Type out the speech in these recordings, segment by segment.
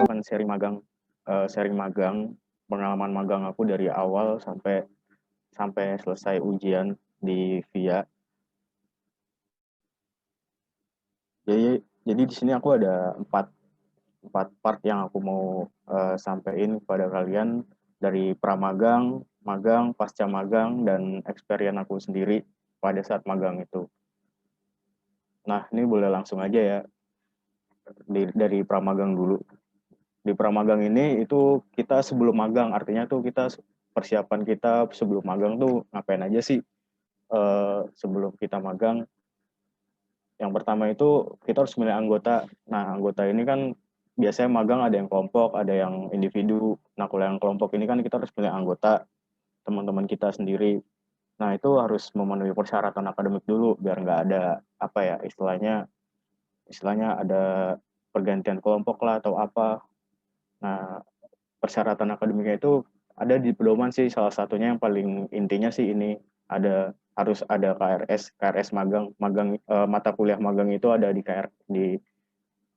akan sharing magang, pengalaman magang aku dari awal sampai selesai ujian di VIA. Jadi di sini aku ada empat part yang aku mau sampaikan kepada kalian dari pramagang, magang, pasca magang, dan experience aku sendiri pada saat magang itu. Nah, ini boleh langsung aja ya dari pramagang dulu. Di pramagang ini itu kita sebelum magang, artinya tuh kita persiapan kita sebelum magang tuh ngapain aja sih sebelum kita magang. Yang pertama itu kita harus milih anggota. Nah, anggota ini kan biasanya magang ada yang kelompok, ada yang individu. Nah, kalau yang kelompok ini kan kita harus milih anggota, teman-teman kita sendiri. Nah, itu harus memenuhi persyaratan akademik dulu biar nggak ada apa ya istilahnya ada pergantian kelompok lah atau apa. Nah, persyaratan akademiknya itu ada di pedoman sih, salah satunya yang paling intinya sih ini harus ada KRS magang mata kuliah magang itu ada di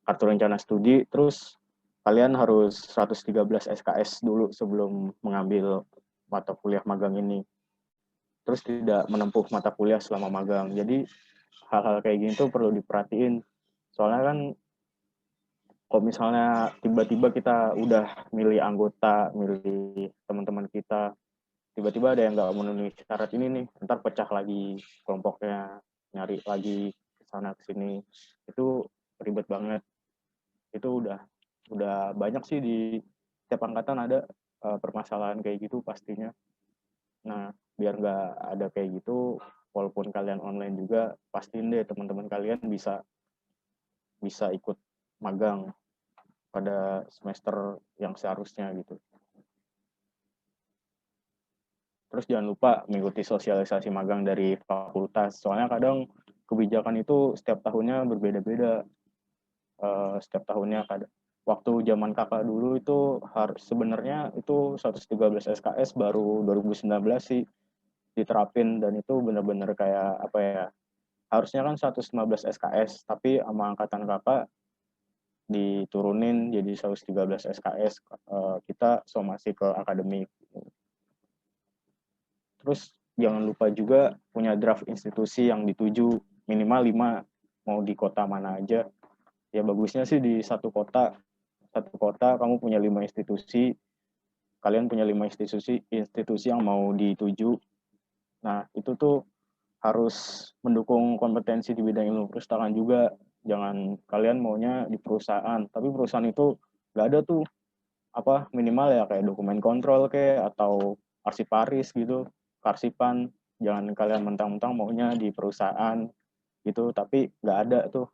kartu rencana studi. Terus kalian harus 113 SKS dulu sebelum mengambil mata kuliah magang ini. Terus tidak menempuh mata kuliah selama magang. Jadi hal-hal kayak gini tuh perlu diperhatiin. Soalnya kan kalau misalnya tiba-tiba kita udah milih anggota, milih teman-teman kita, tiba-tiba ada yang nggak memenuhi syarat ini nih, ntar pecah lagi kelompoknya, nyari lagi ke sana ke sini, itu ribet banget. Itu udah banyak sih di setiap angkatan ada permasalahan kayak gitu pastinya. Nah, biar nggak ada kayak gitu, walaupun kalian online juga, pastiin deh teman-teman kalian bisa ikut magang pada semester yang seharusnya gitu. Terus jangan lupa mengikuti sosialisasi magang dari fakultas. Soalnya kadang kebijakan itu setiap tahunnya berbeda-beda. Setiap tahunnya waktu zaman kakak dulu itu harus sebenarnya itu 113 SKS baru 2019 sih diterapin, dan itu benar-benar kayak apa ya, harusnya kan 115 SKS tapi sama angkatan kakak diturunin jadi 113 SKS. Kita somasi ke akademik. Terus jangan lupa juga punya draft institusi yang dituju, minimal 5, mau di kota mana aja. Ya bagusnya sih di satu kota kamu punya 5 institusi, kalian punya 5 institusi yang mau dituju. Nah, itu tuh harus mendukung kompetensi di bidang ilmu perpustakaan juga. Jangan kalian maunya di perusahaan, tapi perusahaan itu nggak ada tuh apa minimal ya kayak dokumen kontrol kayak atau arsiparis gitu, karsipan. Jangan kalian mentang-mentang maunya di perusahaan gitu tapi nggak ada tuh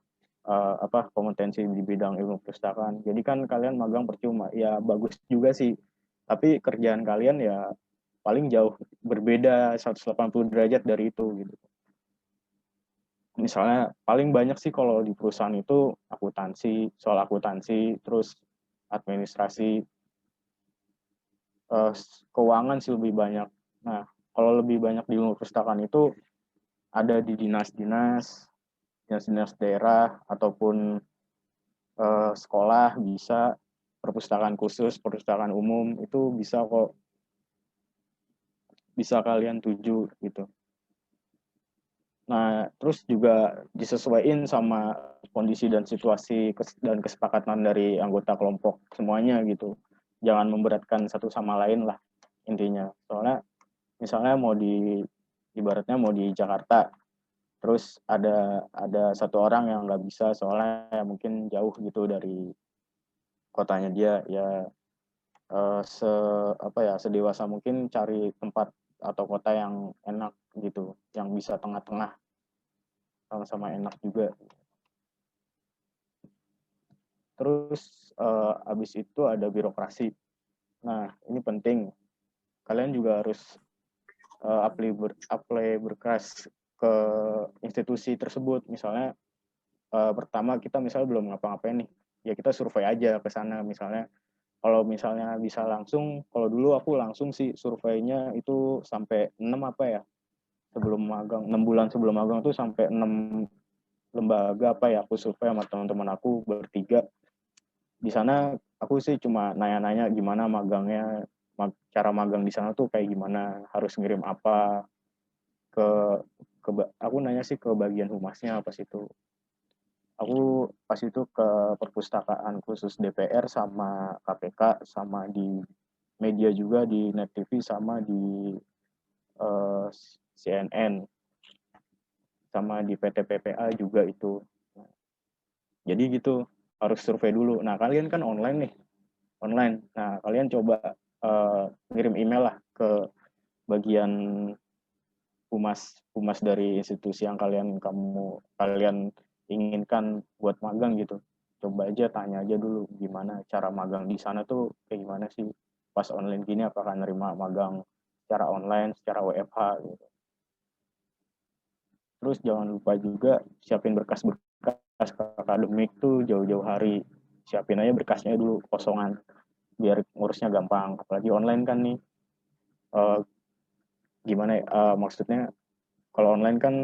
kompetensi di bidang ilmu perpustakaan. Jadi kan kalian magang percuma. Ya bagus juga sih, tapi kerjaan kalian ya paling jauh berbeda 180 derajat dari itu gitu. Misalnya paling banyak sih kalau di perusahaan itu soal akuntansi, terus administrasi, keuangan sih lebih banyak. Nah, kalau lebih banyak di ilmu perpustakaan itu ada di dinas-dinas daerah ataupun sekolah, bisa perpustakaan khusus, perpustakaan umum itu bisa kok, bisa kalian tuju gitu. Nah, terus juga disesuaikan sama kondisi dan situasi dan kesepakatan dari anggota kelompok semuanya gitu. Jangan memberatkan satu sama lain lah intinya. Soalnya misalnya ibaratnya mau di Jakarta, terus ada satu orang yang nggak bisa soalnya mungkin jauh gitu dari kotanya dia, ya sedewasa mungkin cari tempat atau kota yang enak gitu, yang bisa tengah-tengah sama-sama enak juga. Terus habis itu ada birokrasi. Nah, ini penting. Kalian juga harus apply berkas ke institusi tersebut. Misalnya pertama kita misalnya belum ngapa-ngapain nih, ya kita survei aja ke sana. Misalnya kalau misalnya bisa langsung, kalau dulu aku langsung sih surveinya itu sampai 6 apa ya, sebelum magang, 6 bulan sebelum magang tuh sampai 6 lembaga apa ya aku survei sama teman-teman aku bertiga. di sana aku sih cuma nanya-nanya gimana magangnya, cara magang di sana tuh kayak gimana, harus ngirim apa ke aku nanya sih ke bagian humasnya pas itu. Aku pas itu ke perpustakaan khusus DPR sama KPK sama di media juga di Net TV sama di CNN sama di PT PPA juga itu. Jadi gitu, harus survei dulu. Nah, kalian kan online nih, online. Nah, kalian coba ngirim email lah ke bagian humas dari institusi yang kalian inginkan buat magang gitu. Coba aja tanya aja dulu gimana cara magang di sana tuh kayak gimana sih. Pas online gini apakah nerima magang secara online, secara WFH gitu. Terus jangan lupa juga siapin berkas-berkas akademik tuh jauh-jauh hari. Siapin aja berkasnya dulu kosongan biar ngurusnya gampang. Apalagi online kan nih. Uh, gimana ya? Maksudnya kalau online kan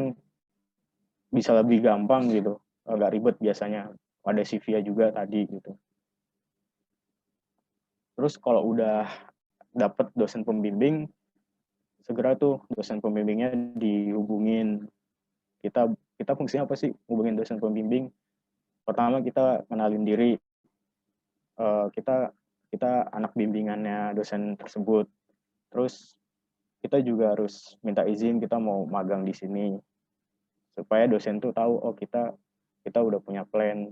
bisa lebih gampang gitu, agak ribet biasanya. Ada CV juga tadi gitu. Terus kalau udah dapet dosen pembimbing, segera tuh dosen pembimbingnya dihubungin. Kita kita fungsinya apa sih hubungin dosen pembimbing? Pertama kita kenalin diri, kita kita anak bimbingannya dosen tersebut. Terus kita juga harus minta izin kita mau magang di sini supaya dosen tuh tahu oh kita udah punya plan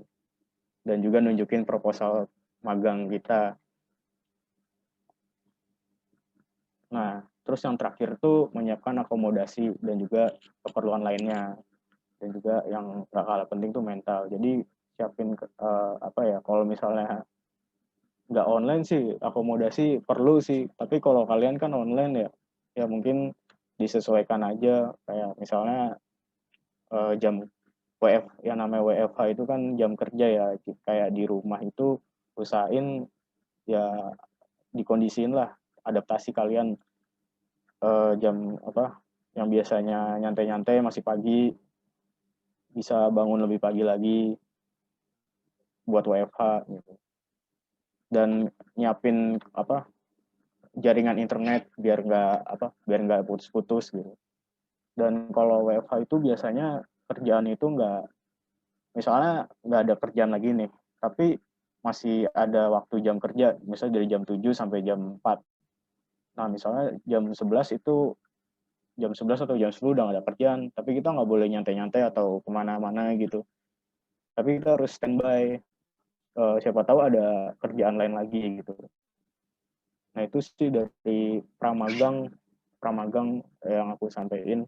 dan juga nunjukin proposal magang kita. Nah, terus yang terakhir tuh menyiapkan akomodasi dan juga keperluan lainnya dan juga yang gak kalah penting tuh mental. Jadi siapin apa ya kalau misalnya nggak online sih akomodasi perlu sih tapi kalau kalian kan online ya mungkin disesuaikan aja kayak misalnya jam yang namanya WFH itu kan jam kerja ya kayak di rumah itu usahain ya dikondisiin lah adaptasi kalian jam apa yang biasanya nyantai-nyantai masih pagi bisa bangun lebih pagi lagi buat WFH gitu dan nyiapin apa jaringan internet biar nggak putus-putus gitu. Dan kalau WFH itu biasanya kerjaan itu misalnya nggak ada kerjaan lagi nih, tapi masih ada waktu jam kerja, misalnya dari jam 7 sampai jam 4. Nah, misalnya jam 11 atau jam 10 udah nggak ada kerjaan, tapi kita nggak boleh nyantai-nyantai atau kemana-mana gitu. Tapi kita harus standby, siapa tahu ada kerjaan lain lagi gitu. Nah, itu sih dari pramagang yang aku sampaikan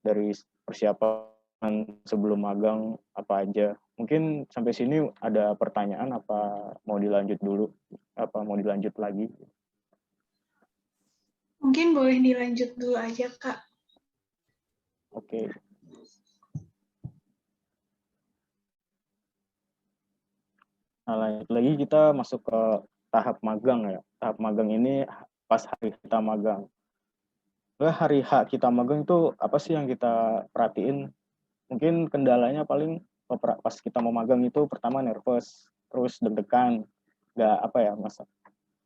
dari persiapan sebelum magang apa aja. Mungkin sampai sini ada pertanyaan apa mau dilanjut dulu? Apa mau dilanjut lagi? Mungkin boleh dilanjut dulu aja, Kak. Oke. Nah, lagi kita masuk ke tahap magang ya. Tahap magang ini pas hari kita magang. Hari H kita magang itu apa sih yang kita perhatiin? Mungkin kendalanya paling pas kita mau magang itu pertama nervous, terus deg-degan, nggak apa ya mas,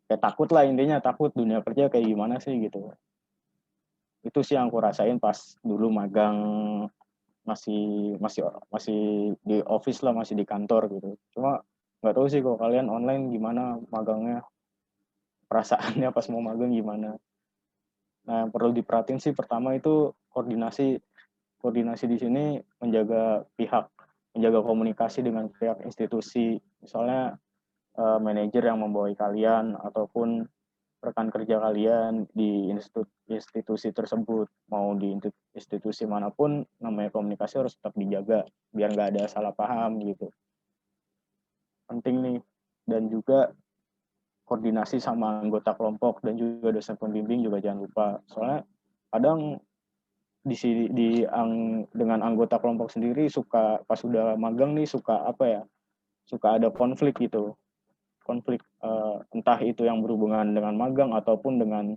kayak takut lah intinya takut dunia kerja kayak gimana sih gitu. Itu sih yang aku rasain pas dulu magang masih masih masih di office lah masih di kantor gitu. Cuma nggak tahu sih kalau kalian online gimana magangnya perasaannya pas mau magang gimana. Nah yang perlu diperhatiin sih pertama itu koordinasi di sini menjaga komunikasi dengan pihak institusi misalnya manajer yang membawahi kalian ataupun rekan kerja kalian di institusi tersebut mau di institusi manapun namanya komunikasi harus tetap dijaga biar nggak ada salah paham gitu penting nih dan juga koordinasi sama anggota kelompok dan juga dosen pembimbing juga jangan lupa soalnya kadang dengan anggota kelompok sendiri suka pas sudah magang nih suka ada konflik gitu konflik entah itu yang berhubungan dengan magang ataupun dengan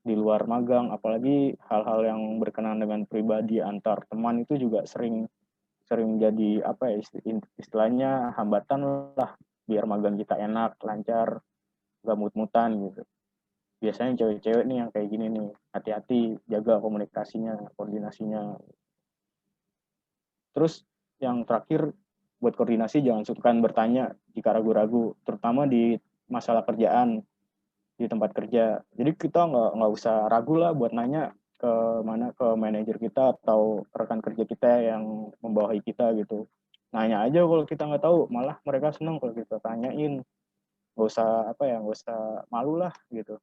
di luar magang apalagi hal-hal yang berkenaan dengan pribadi antar teman itu juga sering jadi apa ya istilahnya hambatan lah biar magang kita enak, lancar, gak mut-mutan gitu. Biasanya cewek-cewek nih yang kayak gini nih, hati-hati, jaga komunikasinya, koordinasinya. Terus yang terakhir, buat koordinasi jangan sungkan bertanya jika ragu-ragu, terutama di masalah kerjaan, di tempat kerja. Jadi kita nggak usah ragu lah buat nanya ke manajer kita atau rekan kerja kita yang membawahi kita gitu. Nanya aja kalau kita nggak tahu, malah mereka senang kalau kita tanyain. Nggak usah nggak usah malu lah gitu.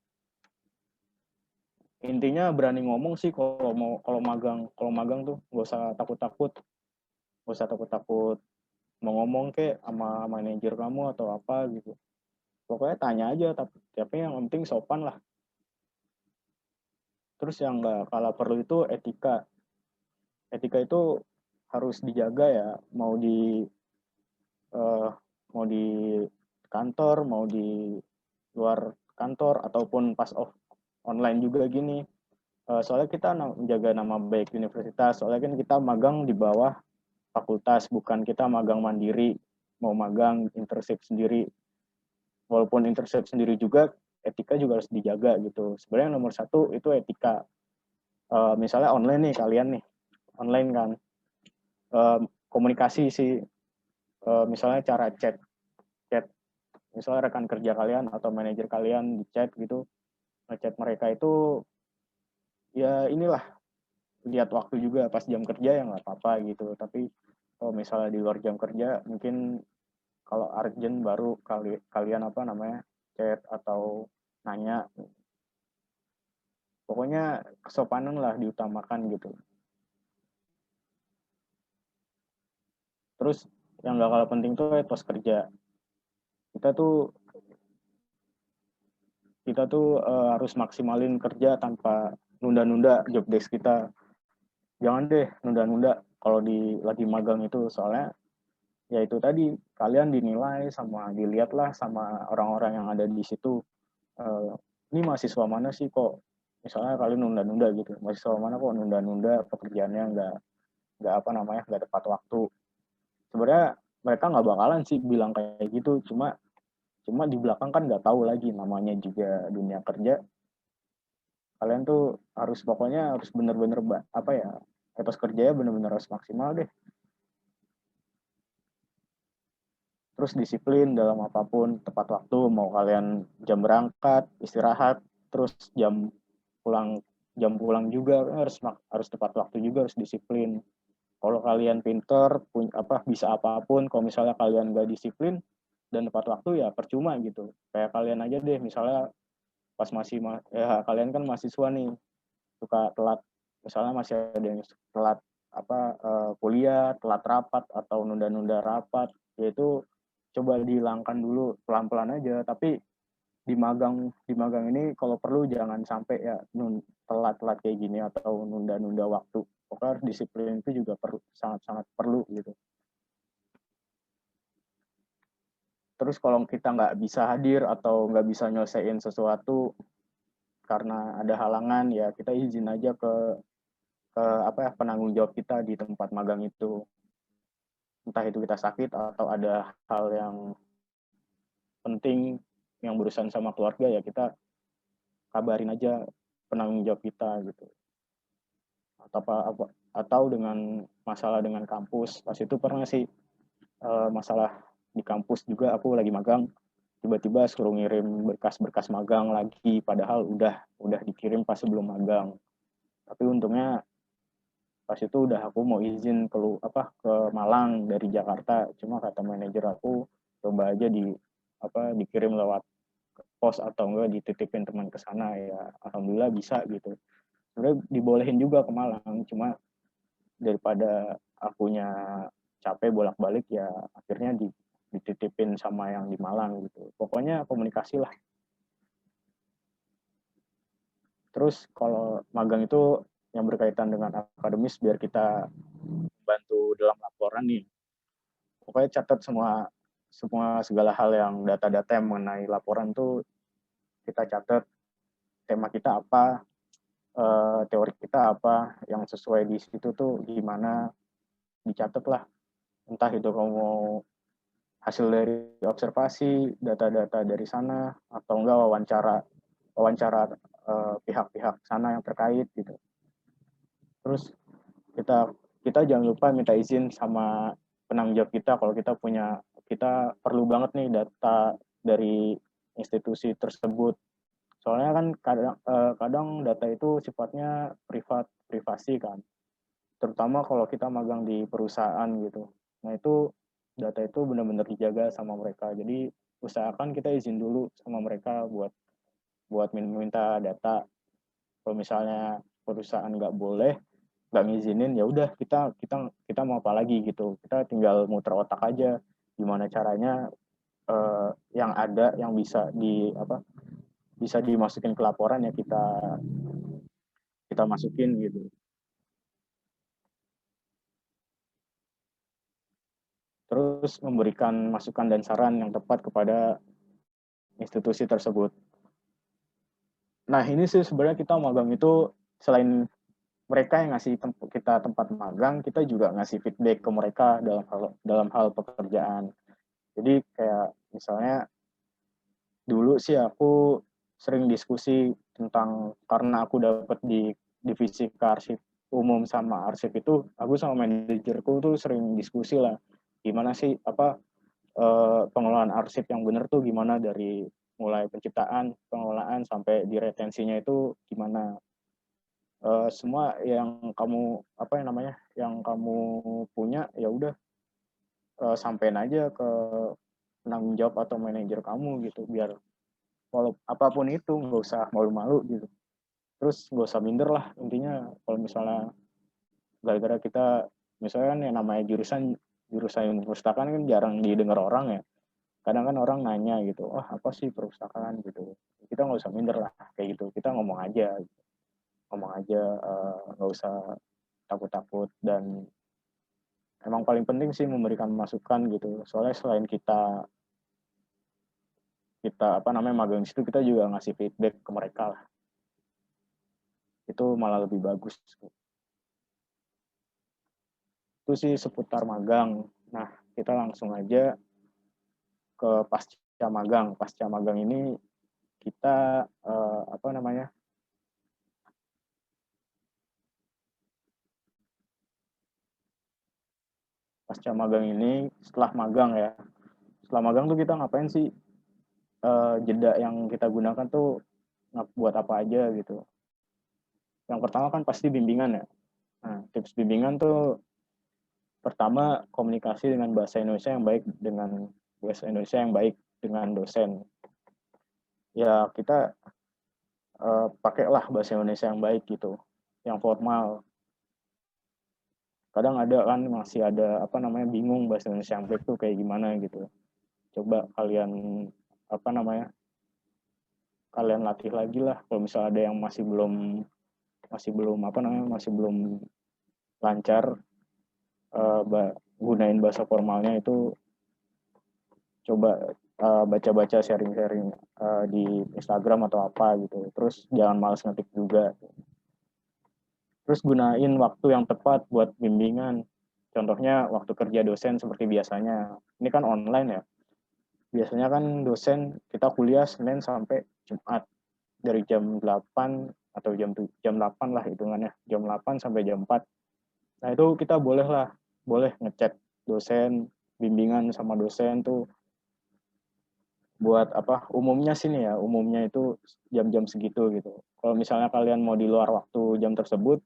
Intinya berani ngomong sih kalau magang tuh nggak usah takut mau ngomong sama manajer kamu atau apa gitu. Pokoknya tanya aja, tapi yang penting sopan lah. Terus yang nggak kalah perlu itu etika. Etika itu harus dijaga ya, mau di uh, mau di kantor, mau di luar kantor ataupun pas online juga gini. Soalnya kita menjaga nama baik universitas, soalnya kan kita magang di bawah fakultas, bukan kita magang mandiri, mau magang internship sendiri. Walaupun internship sendiri juga, etika juga harus dijaga gitu. Sebenarnya nomor satu itu etika. Misalnya online nih, kalian nih, online kan, komunikasi sih, misalnya cara chat, misalnya rekan kerja kalian atau manajer kalian di chat gitu, ngechat mereka itu, ya inilah, lihat waktu juga pas jam kerja ya nggak apa-apa gitu. Tapi kalau misalnya di luar jam kerja, mungkin kalau urgent baru kalian chat atau nanya. Pokoknya kesopanan lah diutamakan gitu. Terus yang gak kalah penting tuh etos kerja. Kita tuh harus maksimalin kerja tanpa nunda-nunda job desk kita. Jangan deh nunda-nunda kalau lagi magang itu, soalnya ya itu tadi, kalian dinilai sama dilihatlah sama orang-orang yang ada di situ. Ini mahasiswa mana sih kok misalnya kalian nunda-nunda gitu, mahasiswa mana kok nunda-nunda pekerjaannya, nggak tepat waktu. Sebenarnya mereka nggak bakalan sih bilang kayak gitu, cuma di belakang kan nggak tahu lagi, namanya juga dunia kerja. Kalian tuh pokoknya harus bener-bener etos kerjanya bener-bener harus maksimal deh. Terus disiplin dalam apapun, tepat waktu, mau kalian jam berangkat, istirahat, terus pulang jam pulang juga harus tepat waktu juga, harus disiplin. Kalau kalian pinter, bisa apapun, kalau misalnya kalian nggak disiplin dan tepat waktu, ya percuma gitu. Kayak kalian aja deh, misalnya pas kalian kan mahasiswa nih, suka telat, misalnya masih ada yang telat kuliah, telat rapat atau nunda-nunda rapat, yaitu coba dihilangkan dulu pelan-pelan aja. Tapi di magang ini kalau perlu jangan sampai ya telat-telat kayak gini atau nunda-nunda waktu. Pokoknya harus disiplin itu juga sangat-sangat perlu gitu. Terus kalau kita nggak bisa hadir atau nggak bisa nyelesain sesuatu karena ada halangan, ya kita izin aja ke penanggung jawab kita di tempat magang itu. Entah itu kita sakit atau ada hal yang penting yang berurusan sama keluarga, ya kita kabarin aja penanggung jawab kita gitu. Atau dengan masalah dengan kampus, pas itu pernah sih masalah di kampus juga, aku lagi magang, tiba-tiba suruh ngirim berkas-berkas magang lagi, padahal udah dikirim pas sebelum magang. Tapi untungnya pas itu udah aku mau izin ke Malang dari Jakarta, cuma kata manajer aku coba aja dikirim lewat pos atau enggak dititipin teman ke sana, ya alhamdulillah bisa gitu. Sebenarnya dibolehin juga ke Malang, cuma daripada akunya capek bolak-balik, ya akhirnya dititipin sama yang di Malang gitu. Pokoknya komunikasi lah. Terus kalau magang itu yang berkaitan dengan akademis, biar kita bantu dalam laporan nih. Pokoknya catat semua segala hal yang data-data yang mengenai laporan tuh kita catat, tema kita apa, teori kita apa, yang sesuai di situ tuh gimana, dicatat lah. Entah itu kamu mau hasil dari observasi, data-data dari sana, atau enggak wawancara pihak-pihak sana yang terkait gitu. Terus kita kita jangan lupa minta izin sama penanggung jawab kita kalau kita perlu banget nih data dari institusi tersebut. Soalnya kan kadang data itu sifatnya privasi kan. Terutama kalau kita magang di perusahaan gitu. Nah, itu data itu benar-benar dijaga sama mereka. Jadi usahakan kita izin dulu sama mereka buat buat minta data. Kalau misalnya perusahaan nggak ngizinin, ya udah kita mau apa lagi gitu. Kita tinggal muter otak aja gimana caranya yang ada yang bisa dimasukin ke laporan ya kita masukin gitu. Terus memberikan masukan dan saran yang tepat kepada institusi tersebut. Nah, ini sih sebenarnya kita magang itu selain mereka yang ngasih kita tempat magang, kita juga ngasih feedback ke mereka dalam hal pekerjaan. Jadi kayak misalnya dulu sih aku sering diskusi tentang karena aku dapat di divisi kearsip umum sama arsip itu, aku sama manajerku tuh sering diskusi lah gimana sih pengelolaan arsip yang benar tuh gimana dari mulai penciptaan, pengelolaan sampai di retensinya itu gimana. Semua yang kamu yang kamu punya ya udah sampein aja ke penanggung jawab atau manajer kamu gitu biar walau apapun itu nggak usah malu-malu gitu. Terus nggak usah minder lah intinya kalau misalnya gara-gara kita misalnya kan yang namanya jurusan jurusan perpustakaan kan jarang didengar orang ya. Kadang kan orang nanya gitu, oh apa sih perpustakaan gitu. Kita nggak usah minder lah kayak gitu. Kita ngomong aja nggak usah takut-takut dan emang paling penting sih memberikan masukan gitu. Soalnya selain kita kita magang di situ kita juga ngasih feedback ke mereka lah. Itu malah lebih bagus. Itu sih seputar magang. Nah, kita langsung aja ke pasca magang. Pasca magang ini kita eh, apa namanya? Pasca magang ini setelah magang ya. Setelah magang tuh kita ngapain sih? Jeda yang kita gunakan tuh buat apa aja gitu. Yang pertama kan pasti bimbingan ya. Nah, tips bimbingan tuh pertama komunikasi dengan bahasa Indonesia yang baik dengan dosen. Ya kita pakailah bahasa Indonesia yang baik gitu, yang formal. Kadang ada kan masih ada bingung bahasa Indonesia yang baik tuh kayak gimana gitu. Coba apa namanya kalian latih lagi lah. Kalau misalnya ada yang masih belum lancar uh, gunain bahasa formalnya itu coba baca-baca sharing-sharing di Instagram atau apa gitu. Terus jangan malas ngetik juga. Terus gunain waktu yang tepat buat bimbingan. Contohnya waktu kerja dosen seperti biasanya. Ini kan online ya. Biasanya kan dosen kita kuliah Senin sampai Jumat dari jam 8 atau jam 8 lah hitungannya. Jam 8 sampai jam 4. Nah, itu kita boleh ngechat dosen, bimbingan sama dosen tuh buat umumnya sini ya, umumnya itu jam-jam segitu gitu. Kalau misalnya kalian mau di luar waktu jam tersebut,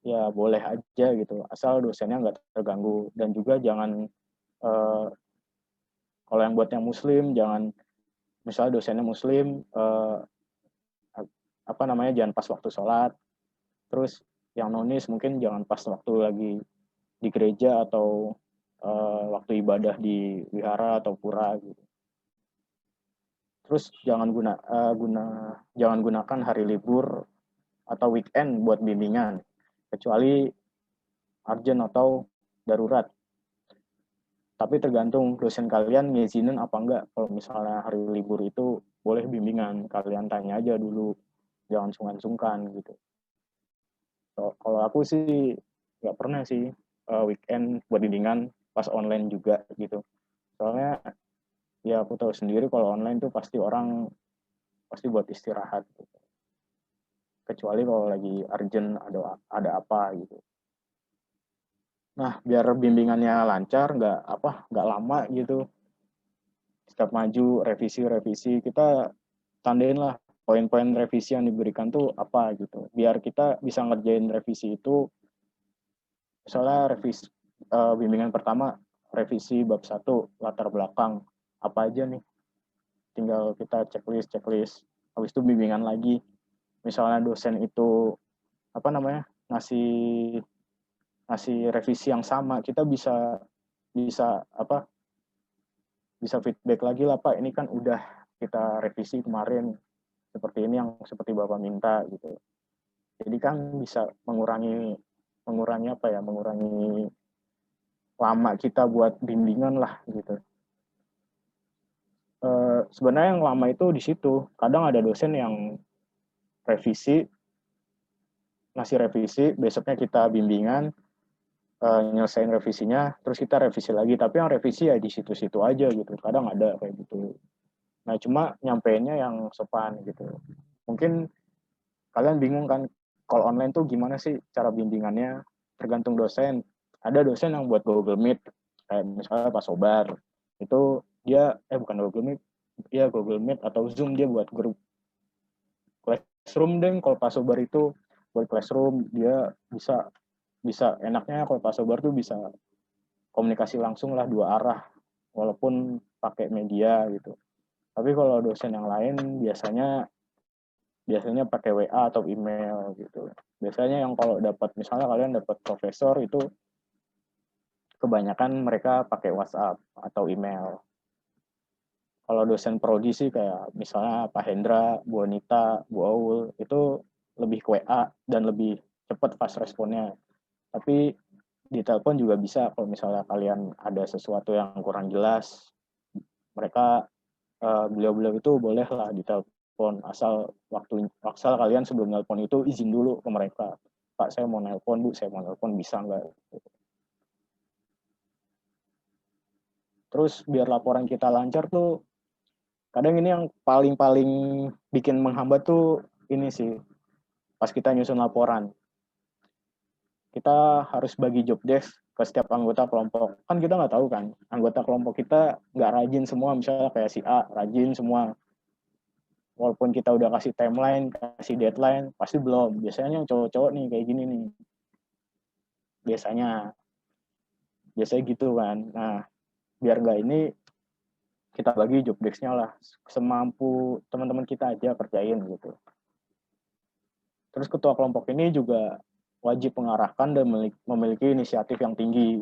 ya boleh aja gitu, asal dosennya nggak terganggu. Dan juga jangan, eh, kalau yang buat yang muslim, jangan, misalnya dosennya muslim, jangan pas waktu sholat. Terus yang nonis mungkin jangan pas waktu lagi di gereja atau waktu ibadah di wihara atau pura gitu. Terus jangan gunakan hari libur atau weekend buat bimbingan, kecuali urgent atau darurat. Tapi tergantung dosen kalian ngizinin apa enggak. Kalau misalnya hari libur itu boleh bimbingan, kalian tanya aja dulu, jangan sungkan-sungkan gitu. Kalau aku sih nggak pernah sih weekend buat bimbingan pas online juga gitu. Soalnya ya aku tahu sendiri kalau online tuh pasti orang pasti buat istirahat gitu. Kecuali kalau lagi urgent ada apa gitu. Nah, biar bimbingannya lancar, nggak lama gitu. Setiap maju revisi kita tandain lah poin-poin revisi yang diberikan tuh apa gitu. Biar kita bisa ngerjain revisi itu, misalnya revisi bimbingan pertama revisi bab 1 latar belakang apa aja nih. Tinggal kita checklist. Habis itu bimbingan lagi. Misalnya dosen itu apa namanya? ngasih ngasih revisi yang sama, kita bisa bisa apa bisa feedback lagi lah Pak, ini kan udah kita revisi kemarin seperti ini yang seperti Bapak minta gitu. Jadi kan bisa mengurangi mengurangi apa ya? Mengurangi lama kita buat bimbingan lah gitu. Sebenarnya yang lama itu di situ. Kadang ada dosen yang revisi, ngasih revisi, besoknya kita bimbingan, nyelesain revisinya, terus kita revisi lagi. Tapi yang revisi ya di situ-situ aja gitu. Kadang ada kayak gitu. Nah, cuma nyampeinnya yang sopan gitu. Mungkin kalian bingung kan, kalau online tuh gimana sih cara bimbingannya? Tergantung dosen. Ada dosen yang buat Google Meet, kayak misalnya Pak Sobar. Itu dia, bukan Google Meet, ya Google Meet atau Zoom, dia buat grup classroom deh. Kalau Pak Sobar itu buat classroom, dia bisa bisa enaknya kalau Pak Sobar tuh bisa komunikasi langsung lah dua arah, walaupun pakai media gitu. Tapi kalau dosen yang lain biasanya pakai WA atau email gitu. Biasanya yang kalau dapat misalnya kalian dapat profesor itu kebanyakan mereka pakai WhatsApp atau email. Kalau dosen prodi sih kayak misalnya Pak Hendra, Bu Anita, Bu Aul itu lebih ke WA dan lebih cepat fast responnya. Tapi di telepon juga bisa kalau misalnya kalian ada sesuatu yang kurang jelas, mereka beliau-beliau itu bolehlah di telepon asal kalian sebelum nelpon itu izin dulu ke mereka. Pak, saya mau nelpon, Bu, saya mau nelpon, bisa nggak? Terus biar laporan kita lancar tuh, kadang ini yang paling-paling bikin menghambat tuh ini sih, pas kita nyusun laporan. Kita harus bagi job desk ke setiap anggota kelompok. Kan kita nggak tahu kan, anggota kelompok kita nggak rajin semua, misalnya kayak si A rajin semua. Walaupun kita udah kasih timeline, kasih deadline, pasti belum. Biasanya yang cowok-cowok nih kayak gini nih. Biasanya gitu kan. Nah, biar nggak ini, kita bagi job desk-nya lah. Semampu teman-teman kita aja kerjain gitu. Terus ketua kelompok ini juga wajib mengarahkan dan memiliki inisiatif yang tinggi.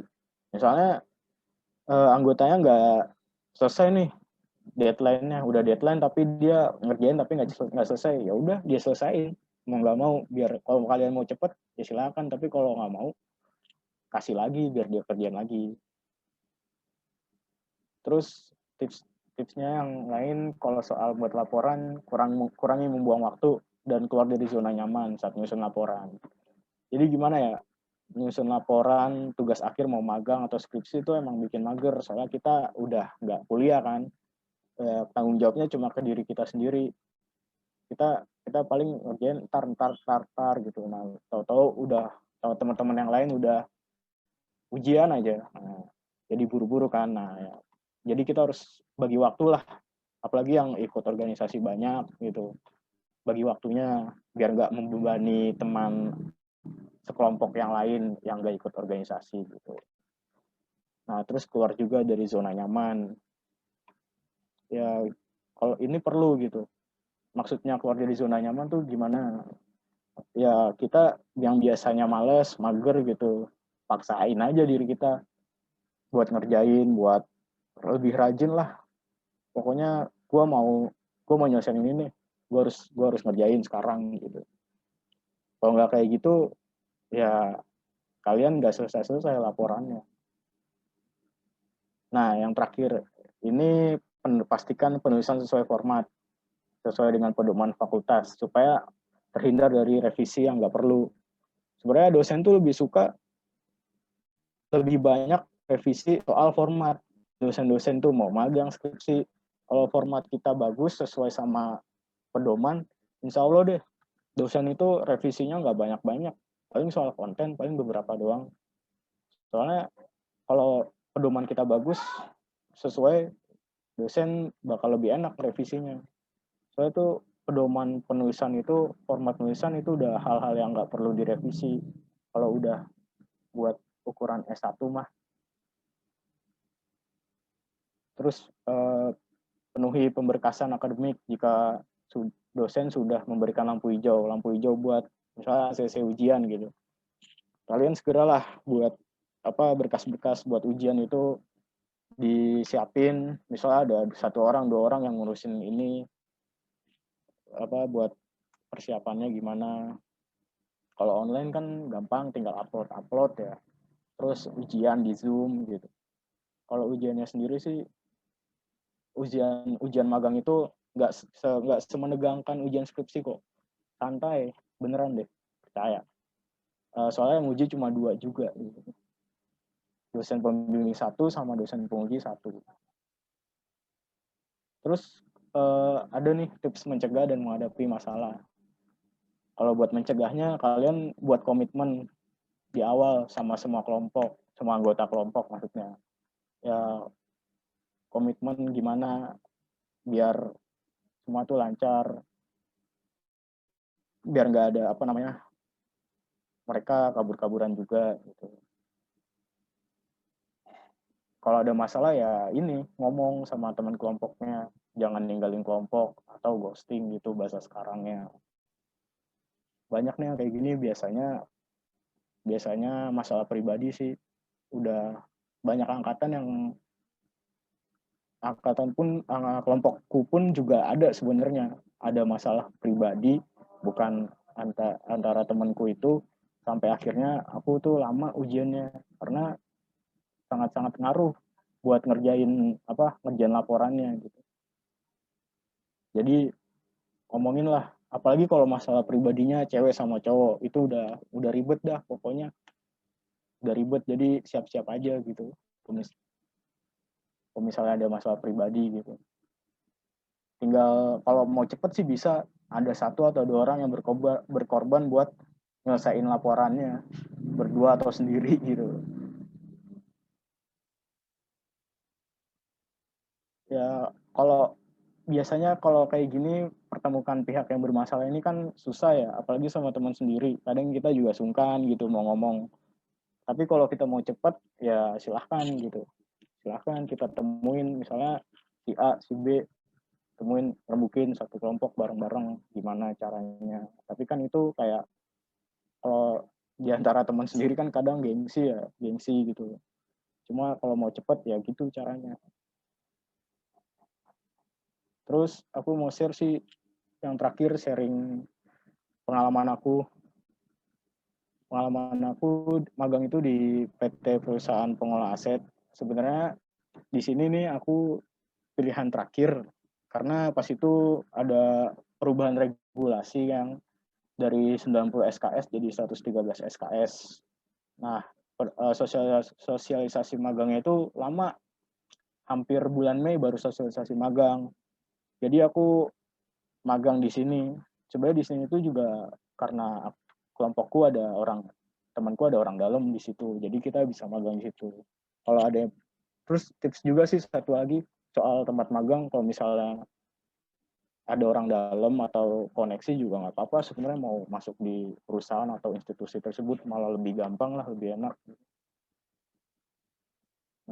Misalnya anggotanya nggak selesai nih deadline-nya, udah deadline tapi dia ngerjain tapi nggak selesai, ya udah dia selesaiin, mau nggak mau. Biar kalau kalian mau cepet ya silakan, tapi kalau nggak mau kasih lagi biar dia kerjain lagi. Terus tipsnya yang lain, kalau soal buat laporan, kurangi membuang waktu dan keluar dari zona nyaman saat nyusun laporan. Jadi gimana ya, nyusun laporan tugas akhir mau magang atau skripsi itu emang bikin mager, soalnya kita udah nggak kuliah kan. Tanggung jawabnya cuma ke diri kita sendiri. Kita paling ngerjain tar gitu. Nah, tahu-tahu udah tahu teman-teman yang lain udah ujian aja. Nah, jadi buru-buru kan. Nah, ya. Jadi kita harus bagi waktu lah. Apalagi yang ikut organisasi banyak gitu. Bagi waktunya biar nggak membebani teman sekelompok yang lain yang nggak ikut organisasi gitu. Nah, terus keluar juga dari zona nyaman. Ya, kalau ini perlu gitu. Maksudnya keluar dari zona nyaman tuh gimana? Ya kita yang biasanya males, mager gitu, paksain aja diri kita buat ngerjain, buat lebih rajin lah. Pokoknya gue mau nyelesain ini nih, gue harus ngerjain sekarang gitu. Kalau nggak kayak gitu, ya kalian nggak selesai laporannya. Nah, yang terakhir ini pastikan penulisan sesuai format, sesuai dengan pedoman fakultas, supaya terhindar dari revisi yang nggak perlu. Sebenarnya dosen tuh lebih suka lebih banyak revisi soal format. dosen-dosen tuh mau magang skripsi, kalau format kita bagus sesuai sama pedoman, insya Allah deh dosen itu revisinya nggak banyak-banyak, paling soal konten paling beberapa doang. Soalnya kalau pedoman kita bagus sesuai, dosen bakal lebih enak revisinya. Soalnya tuh pedoman penulisan itu, format penulisan itu udah hal-hal yang nggak perlu direvisi kalau udah buat ukuran S1 mah. Terus penuhi pemberkasan akademik jika dosen sudah memberikan lampu hijau buat misalnya ACC ujian gitu. Kalian segeralah buat berkas-berkas buat ujian itu disiapin, misalnya ada 1 orang 2 orang yang ngurusin ini, buat persiapannya gimana. Kalau online kan gampang, tinggal upload ya, terus ujian di Zoom gitu. Kalau ujiannya sendiri sih, ujian magang itu nggak semenegangkan ujian skripsi kok, santai beneran deh, percaya. Soalnya yang uji cuma 2 juga gitu. Dosen pembimbing 1 sama dosen penguji 1. Terus ada nih tips mencegah dan menghadapi masalah. Kalau buat mencegahnya, kalian buat komitmen di awal sama semua kelompok, semua anggota kelompok maksudnya. Ya komitmen gimana biar semua tuh lancar, biar nggak ada mereka kabur-kaburan juga gitu. Kalau ada masalah ya ini ngomong sama teman kelompoknya, jangan ninggalin kelompok atau ghosting gitu bahasa sekarangnya. Banyak nih yang kayak gini, biasanya masalah pribadi sih. Udah banyak kelompokku pun juga ada sebenarnya, ada masalah pribadi, bukan antara temanku itu, sampai akhirnya aku tuh lama ujiannya karena sangat-sangat ngaruh buat ngerjain laporannya gitu. Jadi ngomongin lah, apalagi kalau masalah pribadinya cewek sama cowok itu udah ribet dah pokoknya, udah ribet, jadi siap-siap aja gitu kalau misalnya ada masalah pribadi gitu. Tinggal kalau mau cepet sih bisa ada 1 atau 2 orang yang berkorban buat nyelesain laporannya, berdua atau sendiri gitu. Ya biasanya kalau kayak gini pertemukan pihak yang bermasalah ini kan susah ya, apalagi sama teman sendiri. Kadang kita juga sungkan gitu mau ngomong. Tapi kalau kita mau cepat ya silahkan gitu. Silahkan kita temuin misalnya si A, si B, temuin, rembukin 1 kelompok bareng-bareng gimana caranya. Tapi kan itu kayak kalau di antara teman sendiri kan kadang gengsi gitu. Cuma kalau mau cepet ya gitu caranya. Terus aku mau share sih, yang terakhir sharing pengalaman aku. Magang itu di PT perusahaan pengolah aset. Sebenarnya di sini nih aku pilihan terakhir karena pas itu ada perubahan regulasi yang dari 90 SKS jadi 113 SKS. Nah, sosialisasi magangnya itu lama, hampir bulan Mei baru sosialisasi magang. Jadi aku magang di sini. Sebenarnya di sini itu juga karena temanku ada orang dalam di situ, jadi kita bisa magang di situ. Kalau ada terus tips juga sih satu lagi soal tempat magang, kalau misalnya ada orang dalam atau koneksi juga nggak apa-apa sebenarnya, mau masuk di perusahaan atau institusi tersebut malah lebih gampang lah, lebih enak.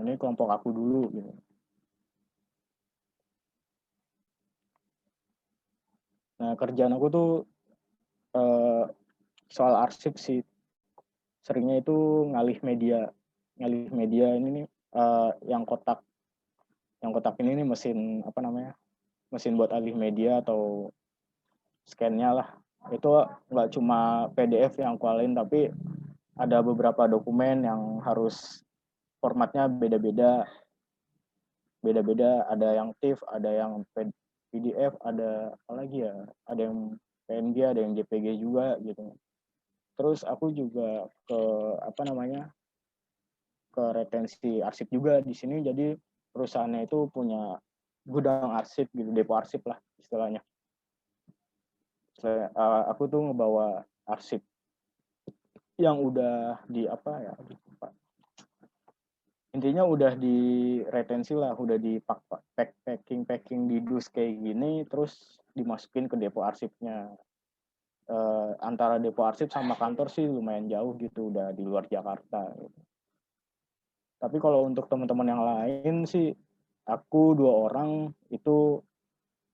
Ini kelompok aku dulu gitu. Nah, kerjaan aku tuh soal arsip sih, seringnya itu ngalih media ini nih, yang kotak ini nih mesin buat alih media atau scan-nya lah. Itu nggak cuma PDF yang kualin, tapi ada beberapa dokumen yang harus formatnya beda-beda, ada yang TIFF, ada yang PDF, ada apa lagi ya, ada yang PNG, ada yang JPG juga gitu. Terus aku juga ke retensi arsip juga di sini, jadi perusahaannya itu punya gudang arsip gitu, depo arsip lah istilahnya. Aku tuh ngebawa arsip yang udah di apa ya, intinya udah di retensi lah, udah di packing di dus kayak gini, terus dimasukin ke depo arsipnya. Antara depo arsip sama kantor sih lumayan jauh gitu, udah di luar Jakarta gitu. Tapi kalau untuk teman-teman yang lain sih, aku 2 orang itu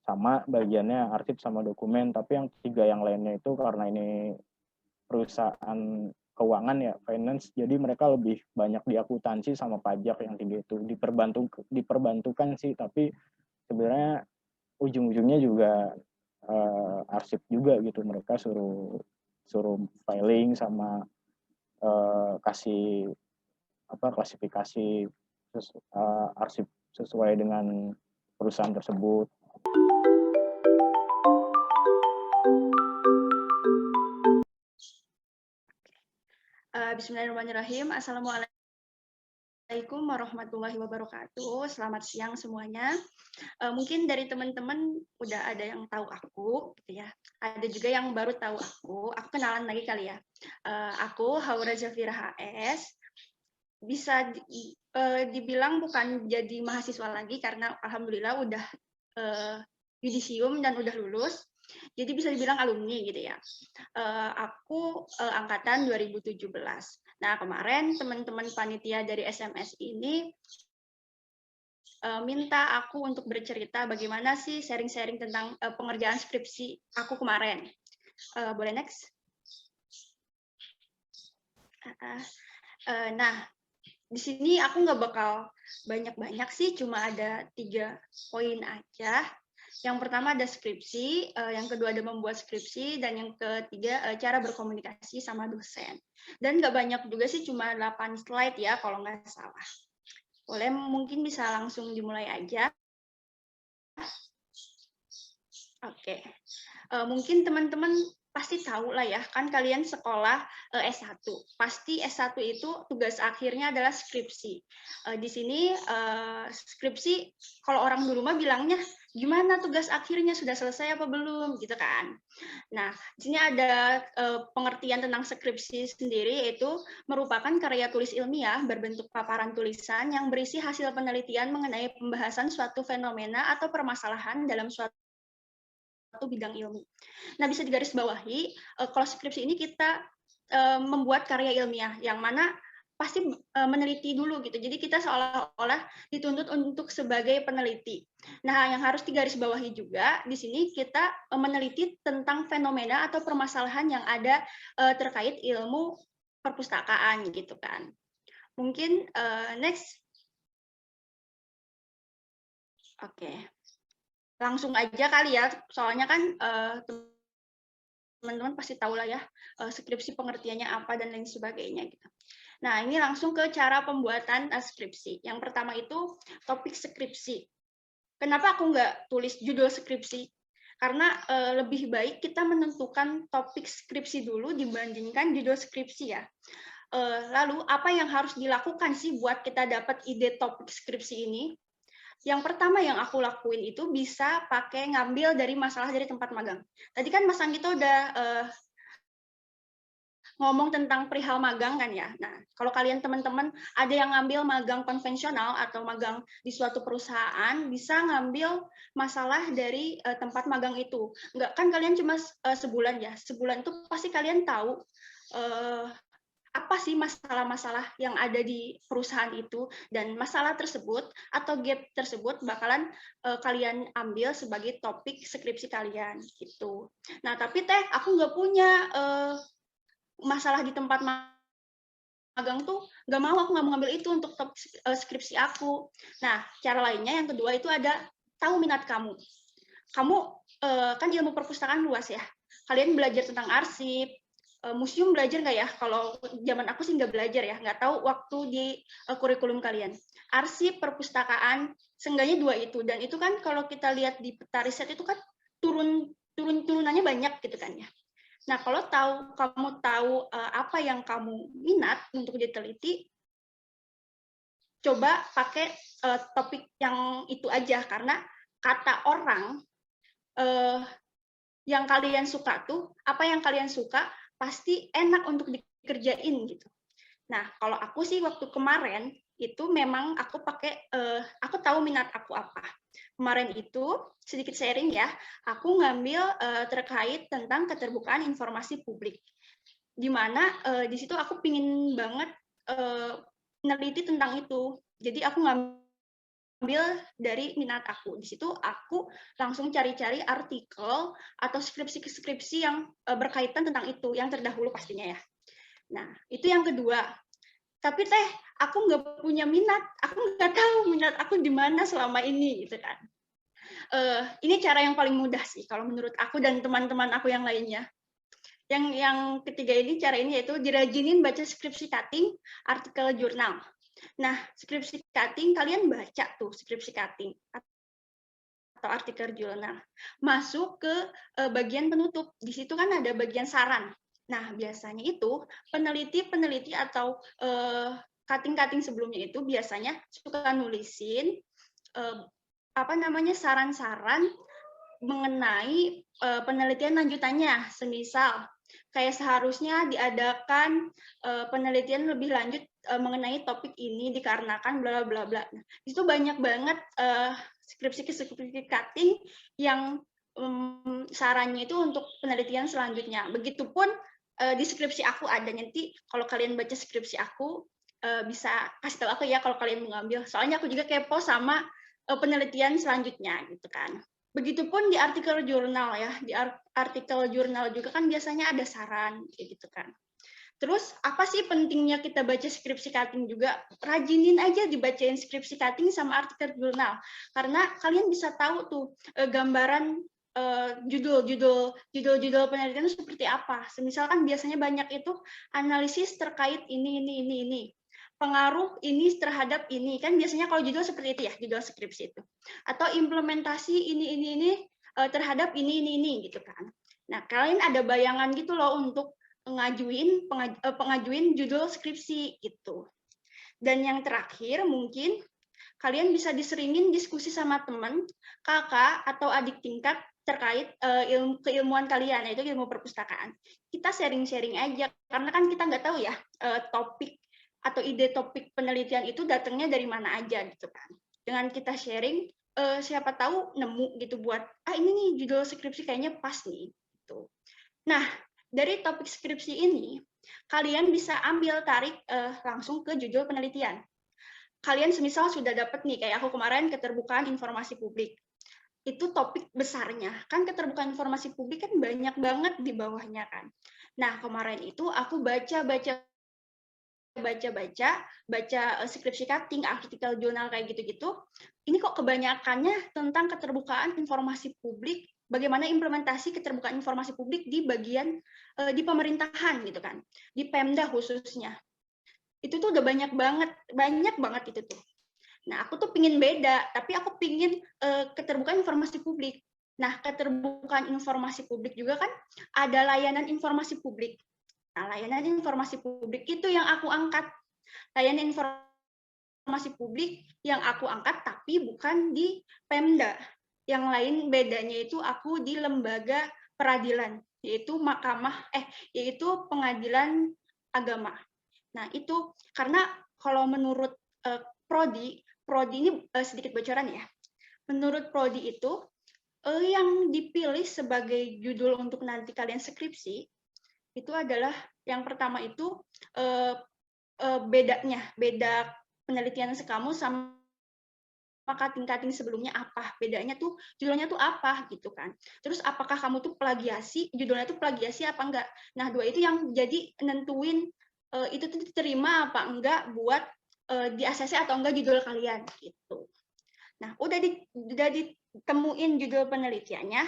sama bagiannya arsip sama dokumen, tapi yang 3 yang lainnya itu karena ini perusahaan keuangan ya, finance, jadi mereka lebih banyak di akuntansi sama pajak. Yang 3 itu diperbantukan sih, tapi sebenarnya ujung-ujungnya juga arsip juga gitu, mereka suruh filing sama kasih klasifikasi arsip sesuai dengan perusahaan tersebut. Bismillahirrahmanirrahim. Assalamualaikum warahmatullahi wabarakatuh. Selamat siang semuanya. Mungkin dari teman-teman udah ada yang tahu aku, gitu ya. Ada juga yang baru tahu aku. Aku kenalan lagi kali ya. Aku Haura Zafira HS. Bisa dibilang bukan jadi mahasiswa lagi karena alhamdulillah udah yudisium dan udah lulus. Jadi bisa dibilang alumni gitu ya. Aku angkatan 2017. Nah, kemarin teman-teman panitia dari SMS ini minta aku untuk bercerita bagaimana sih sharing-sharing tentang pengerjaan skripsi aku kemarin. Boleh next? Nah, di sini aku nggak bakal banyak-banyak sih, cuma ada 3 poin aja. Yang pertama ada skripsi, yang kedua ada membuat skripsi, dan yang ketiga cara berkomunikasi sama dosen. Dan nggak banyak juga sih, cuma 8 slide ya kalau nggak salah. Boleh, mungkin bisa langsung dimulai aja. Oke, mungkin teman-teman pasti tahu lah ya, kan kalian sekolah S1. Pasti S1 itu tugas akhirnya adalah skripsi. Di sini skripsi, kalau orang dulu mah bilangnya, gimana tugas akhirnya, sudah selesai apa belum, gitu kan. Nah, di sini ada pengertian tentang skripsi sendiri, yaitu merupakan karya tulis ilmiah berbentuk paparan tulisan yang berisi hasil penelitian mengenai pembahasan suatu fenomena atau permasalahan dalam suatu bidang ilmu. Nah, bisa digarisbawahi, kalau skripsi ini kita membuat karya ilmiah, yang mana pasti meneliti dulu gitu. Jadi kita seolah-olah dituntut untuk sebagai peneliti. Nah, yang harus digarisbawahi juga di sini kita meneliti tentang fenomena atau permasalahan yang ada terkait ilmu perpustakaan gitu kan. Mungkin next. Oke. Langsung aja kali ya, soalnya kan teman-teman pasti tahu lah ya skripsi pengertiannya apa dan lain sebagainya gitu. Nah, ini langsung ke cara pembuatan skripsi. Yang pertama itu topik skripsi. Kenapa aku nggak tulis judul skripsi? Karena lebih baik kita menentukan topik skripsi dulu dibandingkan judul skripsi ya. Lalu apa yang harus dilakukan sih buat kita dapat ide topik skripsi ini? Yang pertama yang aku lakuin itu bisa pakai ngambil dari masalah dari tempat magang. Tadi kan Mas Anggito udah ngomong tentang perihal magang kan ya. Nah, kalau kalian teman-teman ada yang ngambil magang konvensional atau magang di suatu perusahaan, bisa ngambil masalah dari tempat magang itu. Enggak kan kalian cuma sebulan ya. Sebulan itu pasti kalian tahu apa sih masalah-masalah yang ada di perusahaan itu, dan masalah tersebut atau gap tersebut bakalan kalian ambil sebagai topik skripsi kalian gitu. Nah, tapi aku nggak punya masalah di tempat magang tuh, nggak mau, aku nggak mau ngambil itu untuk topik skripsi aku. Nah, cara lainnya yang kedua itu ada tahu minat kamu. Kamu kan ilmu perpustakaan luas ya. Kalian belajar tentang arsip, museum belajar nggak ya? Kalau zaman aku sih nggak belajar ya, nggak tahu waktu di kurikulum kalian. Arsip, perpustakaan, seenggaknya 2 itu. Dan itu kan kalau kita lihat di peta riset itu kan turunannya banyak gitu kan ya. Nah, kalau kamu tahu apa yang kamu minat untuk diteliti, coba pakai topik yang itu aja, karena kata orang yang kalian suka tuh, apa yang kalian suka pasti enak untuk dikerjain gitu. Nah, kalau aku sih waktu kemarin itu memang aku pakai, aku tahu minat aku apa. Kemarin itu sedikit sharing ya, aku ngambil terkait tentang keterbukaan informasi publik. Di mana di situ aku pingin banget meneliti tentang itu. Jadi aku ngambil dari minat aku. Di situ aku langsung cari-cari artikel atau skripsi-skripsi yang berkaitan tentang itu, yang terdahulu pastinya ya. Nah, itu yang kedua. Tapi teh, aku nggak punya minat, aku nggak tahu minat aku di mana selama ini, gitu kan. Ini cara yang paling mudah sih, kalau menurut aku dan teman-teman aku yang lainnya. Yang ketiga ini, cara ini yaitu dirajinin baca skripsi cutting, artikel jurnal. Nah, skripsi cutting, kalian baca tuh skripsi cutting atau artikel jurnal. Masuk ke bagian penutup. Di situ kan ada bagian saran. Nah, biasanya itu peneliti-peneliti atau cutting-cutting sebelumnya itu biasanya suka nulisin saran-saran mengenai penelitian lanjutannya. Semisal kayak seharusnya diadakan penelitian lebih lanjut mengenai topik ini dikarenakan bla bla bla. Nah, itu banyak banget skripsi cutting yang sarannya itu untuk penelitian selanjutnya. Begitupun di skripsi aku ada, nanti kalau kalian baca skripsi aku bisa kasih tahu aku ya kalau kalian mau ngambil. Soalnya aku juga kepo sama penelitian selanjutnya gitu kan. Begitupun di artikel jurnal ya, di artikel jurnal juga kan biasanya ada saran kayak gitu kan. Terus apa sih pentingnya kita baca skripsi cutting juga? Rajinin aja dibacain skripsi cutting sama artikel jurnal, karena kalian bisa tahu tuh gambaran judul penelitian seperti apa. Misalkan biasanya banyak itu analisis terkait ini. Pengaruh ini terhadap ini, kan biasanya kalau judul seperti itu ya, judul skripsi itu. Atau implementasi ini terhadap ini gitu kan. Nah, kalian ada bayangan gitu loh untuk pengajuin judul skripsi gitu. Dan yang terakhir mungkin kalian bisa diseringin diskusi sama teman, kakak atau adik tingkat terkait keilmuan kalian, yaitu ilmu perpustakaan. Kita sharing-sharing aja, karena kan kita nggak tahu ya topik atau ide topik penelitian itu datangnya dari mana aja gitu kan. Dengan kita sharing, siapa tahu nemu gitu buat ini nih judul skripsi kayaknya pas nih gitu. Nah, dari topik skripsi ini kalian bisa ambil tarik langsung ke judul penelitian. Kalian semisal sudah dapat nih, kayak aku kemarin, keterbukaan informasi publik. Itu topik besarnya. Kan keterbukaan informasi publik kan banyak banget di bawahnya kan. Nah, kemarin itu aku baca skripsi cutting, artikel jurnal kayak gitu-gitu. Ini kok kebanyakannya tentang keterbukaan informasi publik, bagaimana implementasi keterbukaan informasi publik di bagian di pemerintahan gitu kan, di Pemda khususnya. Itu tuh udah banyak banget itu tuh. Nah, aku tuh pingin beda, tapi aku pingin keterbukaan informasi publik. Nah, keterbukaan informasi publik juga kan ada layanan informasi publik. Nah, layanan informasi publik itu yang aku angkat. Layanan informasi publik yang aku angkat, tapi bukan di Pemda. Yang lain bedanya itu aku di lembaga peradilan, yaitu yaitu pengadilan agama. Nah, itu karena kalau menurut Prodi ini sedikit bocoran ya. Menurut Prodi itu yang dipilih sebagai judul untuk nanti kalian skripsi itu adalah yang pertama itu beda penelitian kamu sama cutting sebelumnya apa, bedanya tuh judulnya tuh apa gitu kan. Terus apakah kamu tuh judulnya tuh plagiasi apa enggak. Nah, dua itu yang jadi nentuin itu tuh diterima apa enggak buat di ACC atau enggak judul kalian gitu. Nah, udah ditemuin judul penelitiannya,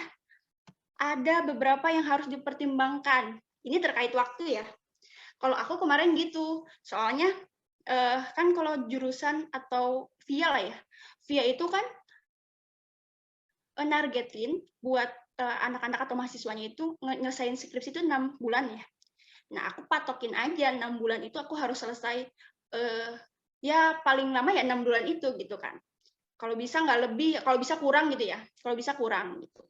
ada beberapa yang harus dipertimbangkan. Ini terkait waktu ya. Kalau aku kemarin gitu, soalnya kan kalau jurusan atau via lah ya, via itu kan nargetin buat anak-anak atau mahasiswanya itu nyelesain skripsi itu 6 bulan ya. Nah, aku patokin aja 6 bulan itu aku harus selesai ya paling lama ya 6 bulan itu gitu kan. Kalau bisa nggak lebih, kalau bisa kurang gitu ya. Kalau bisa kurang gitu.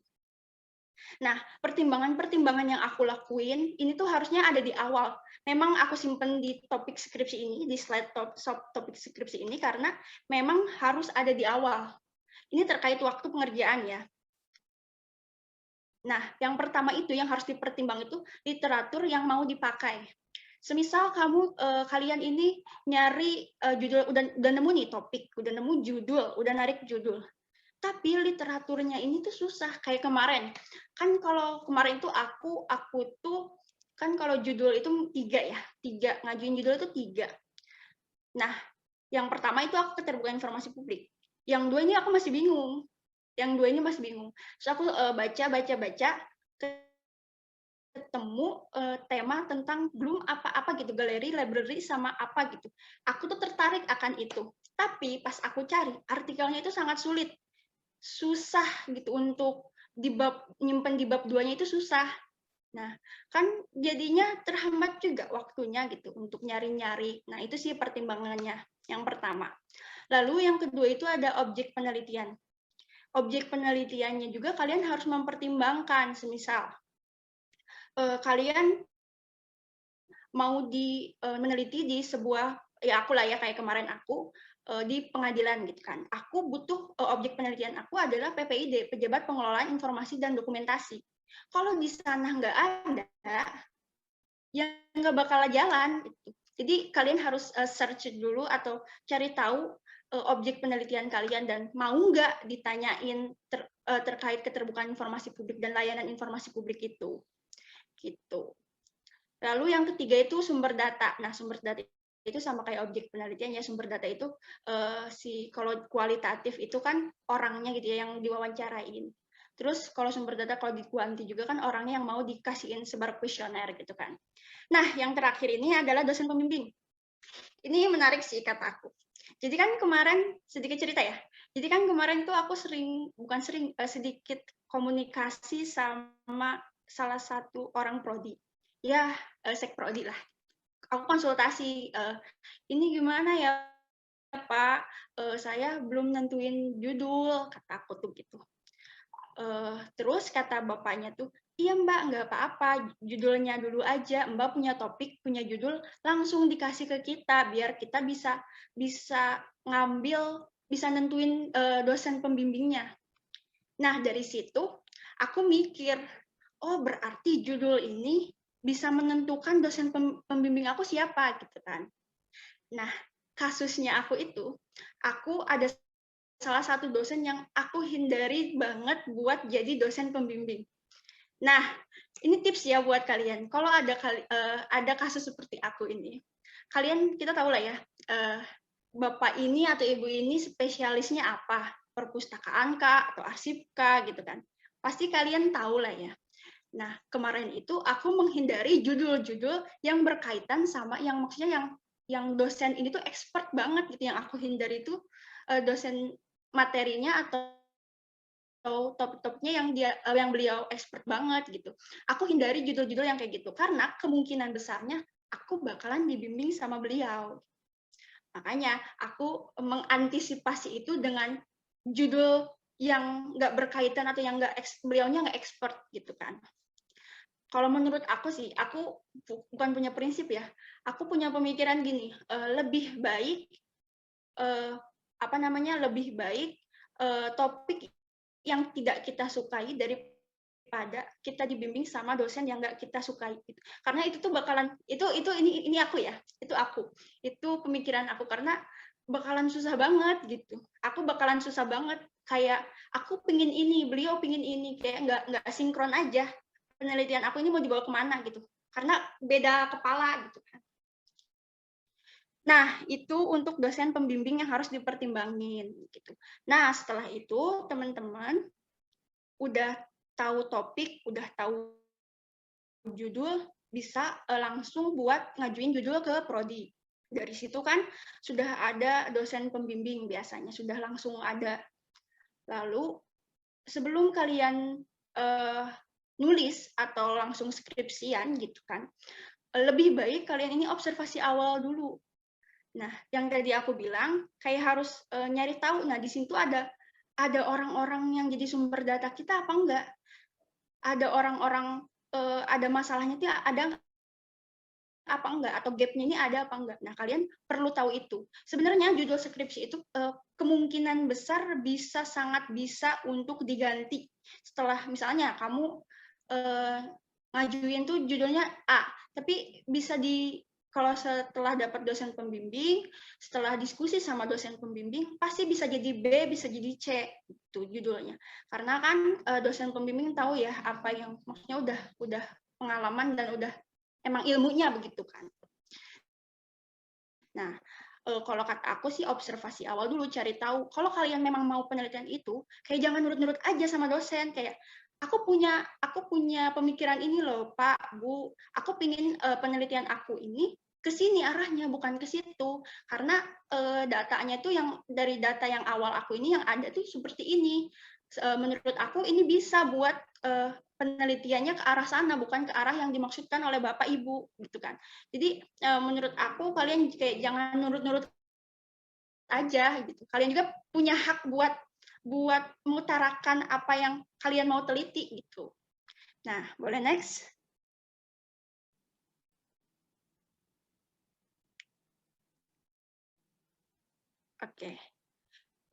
Nah, pertimbangan-pertimbangan yang aku lakuin ini tuh harusnya ada di awal. Memang aku simpen di topik skripsi ini, di slide topik skripsi ini karena memang harus ada di awal. Ini terkait waktu pengerjaan ya. Nah, yang pertama itu yang harus dipertimbang itu literatur yang mau dipakai. Semisal kalian ini nyari judul, udah nemu nih topik, udah nemu judul, udah narik judul. Tapi literaturnya ini tuh susah kayak kemarin. Kan kalau kemarin tuh aku tuh kan kalau judul itu 3 ya, 3 ngajuin judul itu 3. Nah, yang pertama itu aku keterbukaan informasi publik. Yang 2 ini aku masih bingung. Yang 2 ini masih bingung. Terus aku baca ketemu tema tentang Bloom apa-apa gitu, galeri, library sama apa gitu. Aku tuh tertarik akan itu. Tapi pas aku cari artikelnya itu sangat sulit. Susah gitu untuk nyimpen di bab 2-nya itu susah. Nah, kan jadinya terhambat juga waktunya gitu untuk nyari-nyari. Nah, itu sih pertimbangannya yang pertama. Lalu yang kedua itu ada objek penelitian. Objek penelitiannya juga kalian harus mempertimbangkan, semisal kalian mau meneliti di sebuah, ya aku lah ya kayak kemarin aku di pengadilan gitu kan. Aku butuh objek penelitian aku adalah PPID, Pejabat Pengelolaan Informasi dan Dokumentasi. Kalau di sana nggak ada, ya nggak bakal jalan. Gitu. Jadi kalian harus search dulu atau cari tahu objek penelitian kalian dan mau nggak ditanyain terkait keterbukaan informasi publik dan layanan informasi publik itu. Gitu. Lalu yang ketiga itu sumber data. Nah, sumber data itu sama kayak objek penelitian ya. Sumber data itu kalau kualitatif itu kan orangnya gitu ya yang diwawancarain. Terus kalau sumber data kalau di kuanti juga kan orangnya yang mau dikasihin sebar kuesioner gitu kan. Nah, yang terakhir ini adalah dosen pembimbing. Ini menarik sih kataku. Jadi kan kemarin sedikit cerita ya. Jadi kan kemarin tuh aku sedikit komunikasi sama salah satu orang prodi. Ya, sekprodi lah. Aku konsultasi, ini gimana ya Pak, saya belum nentuin judul, kata aku tuh gitu. Terus kata bapaknya tuh, iya Mbak, nggak apa-apa, judulnya dulu aja, Mbak punya topik, punya judul, langsung dikasih ke kita, biar kita bisa ngambil, bisa nentuin dosen pembimbingnya. Nah, dari situ aku mikir, oh berarti judul ini bisa menentukan dosen pembimbing aku siapa gitu kan. Nah, kasusnya aku ada salah satu dosen yang aku hindari banget buat jadi dosen pembimbing. Nah, ini tips ya buat kalian. Kalau ada kasus seperti aku ini, kita tahu lah ya, bapak ini atau ibu ini spesialisnya apa, perpustakaan kah atau arsip kah gitu kan. Pasti kalian tahu lah ya. Nah, kemarin itu aku menghindari judul-judul yang berkaitan sama yang maksudnya yang dosen ini tuh expert banget gitu. Yang aku hindari itu dosen materinya atau topik-topiknya yang beliau expert banget gitu. Aku hindari judul-judul yang kayak gitu karena kemungkinan besarnya aku bakalan dibimbing sama beliau. Makanya aku mengantisipasi itu dengan judul yang nggak berkaitan atau yang beliaunya nggak expert gitu kan. Kalau menurut aku sih, aku bukan punya prinsip ya. Aku punya pemikiran gini, lebih baik lebih baik topik yang tidak kita sukai daripada kita dibimbing sama dosen yang nggak kita sukai. Karena itu tuh bakalan ini aku ya, itu pemikiran aku karena bakalan susah banget gitu. Aku bakalan susah banget kayak aku pingin ini, beliau pingin ini, kayak nggak sinkron aja. Penelitian aku ini mau dibawa kemana gitu, karena beda kepala gitu kan. Nah, itu untuk dosen pembimbing yang harus dipertimbangin gitu. Nah, setelah itu teman-teman udah tahu topik, udah tahu judul, bisa langsung buat ngajuin judul ke prodi. Dari situ kan sudah ada dosen pembimbing biasanya, sudah langsung ada. Lalu sebelum kalian nulis atau langsung skripsian gitu kan, lebih baik kalian ini observasi awal dulu. Nah, yang tadi aku bilang kayak harus nyari tahu. Nah, di sini tuh ada orang-orang yang jadi sumber data kita apa enggak? Ada orang-orang ada masalahnya tuh ada apa enggak, atau gap-nya ini ada apa enggak. Nah, kalian perlu tahu itu. Sebenarnya judul skripsi itu kemungkinan besar sangat bisa untuk diganti. Setelah misalnya kamu ngajuin tuh judulnya A, tapi bisa kalau setelah dapat dosen pembimbing, setelah diskusi sama dosen pembimbing, pasti bisa jadi B, bisa jadi C, itu judulnya. Karena kan dosen pembimbing tahu ya apa yang maksudnya udah pengalaman dan udah emang ilmunya begitu kan. Nah, kalau kata aku sih observasi awal dulu, cari tahu. Kalau kalian memang mau penelitian itu, kayak jangan nurut-nurut aja sama dosen. Kayak aku punya pemikiran ini loh, Pak, Bu. Aku pingin penelitian aku ini ke sini arahnya, bukan ke situ. Karena datanya itu yang dari data yang awal aku ini yang ada tuh seperti ini. Menurut aku ini bisa buat penelitiannya ke arah sana, bukan ke arah yang dimaksudkan oleh Bapak Ibu, gitu kan. Jadi menurut aku kalian kayak jangan nurut-nurut aja gitu. Kalian juga punya hak buat mengutarakan apa yang kalian mau teliti gitu. Nah, boleh next. Oke.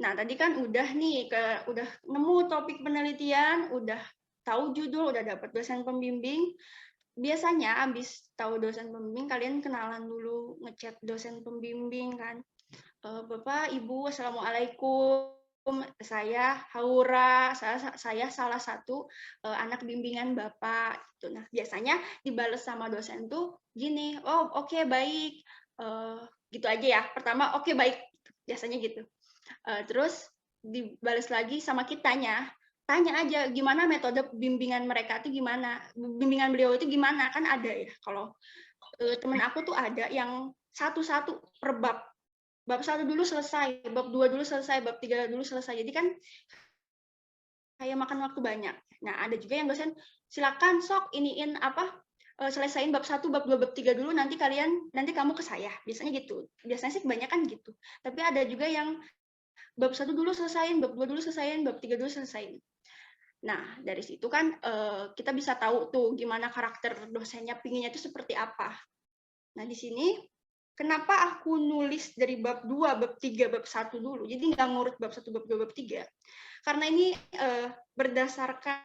Nah, tadi kan udah nih udah nemu topik penelitian, udah tahu judul, udah dapat dosen pembimbing. Biasanya habis tahu dosen pembimbing, kalian kenalan dulu, ngechat dosen pembimbing kan. Bapak, Ibu, Assalamualaikum. Saya Haura, saya salah satu anak bimbingan Bapak. Gitu. Nah, biasanya dibalas sama dosen tuh gini, oh oke, baik. Gitu aja ya. Pertama, oke, baik. Biasanya gitu. Terus dibalas lagi sama kitanya, tanya aja gimana metode bimbingan mereka itu gimana, bimbingan beliau itu gimana, kan ada ya. Kalau temen aku tuh ada yang satu-satu per bab 1 dulu selesai, bab 2 dulu selesai, bab 3 dulu selesai. Jadi kan kayak makan waktu banyak. Nah, ada juga yang dosen silakan sok iniin selesaiin bab 1, bab 2, bab 3 dulu, nanti kamu ke saya. Biasanya gitu. Biasanya sih kebanyakan gitu. Tapi ada juga yang bab 1 dulu selesaiin, bab 2 dulu selesaiin, bab 3 dulu selesaiin. Nah, dari situ kan kita bisa tahu tuh gimana karakter dosennya, pinginnya itu seperti apa. Nah, di sini kenapa aku nulis dari bab 2, bab 3, bab 1 dulu. Jadi nggak ngurut bab 1, bab 2, bab 3. Karena ini berdasarkan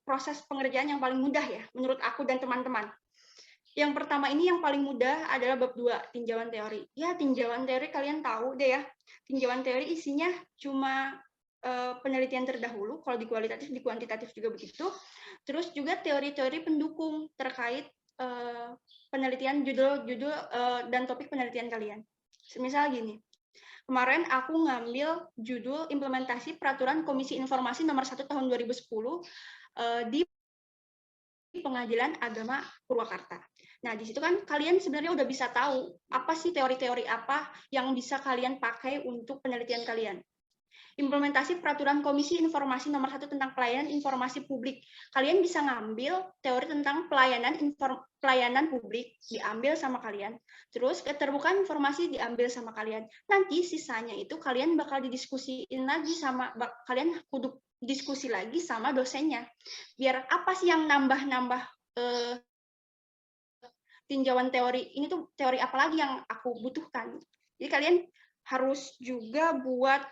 proses pengerjaan yang paling mudah ya, menurut aku dan teman-teman. Yang pertama ini yang paling mudah adalah bab 2, tinjauan teori. Ya, tinjauan teori kalian tahu deh ya. Tinjauan teori isinya cuma penelitian terdahulu, kalau di kualitatif, di kuantitatif juga begitu. Terus juga teori-teori pendukung terkait penelitian judul-judul dan topik penelitian kalian. Semisal gini, kemarin aku ngambil judul implementasi peraturan Komisi Informasi nomor 1 tahun 2010 di Pengadilan Agama Purwakarta. Nah, di situ kan kalian sebenarnya udah bisa tahu apa sih teori-teori apa yang bisa kalian pakai untuk penelitian kalian. Implementasi peraturan Komisi Informasi nomor 1 tentang pelayanan informasi publik. Kalian bisa ngambil teori tentang pelayanan publik, diambil sama kalian. Terus keterbukaan informasi diambil sama kalian. Nanti sisanya itu kalian bakal didiskusiin lagi sama, kalian kudu diskusi lagi sama dosennya. Biar apa sih yang nambah-nambah tinjauan teori, ini tuh teori apa lagi yang aku butuhkan. Jadi kalian harus juga buat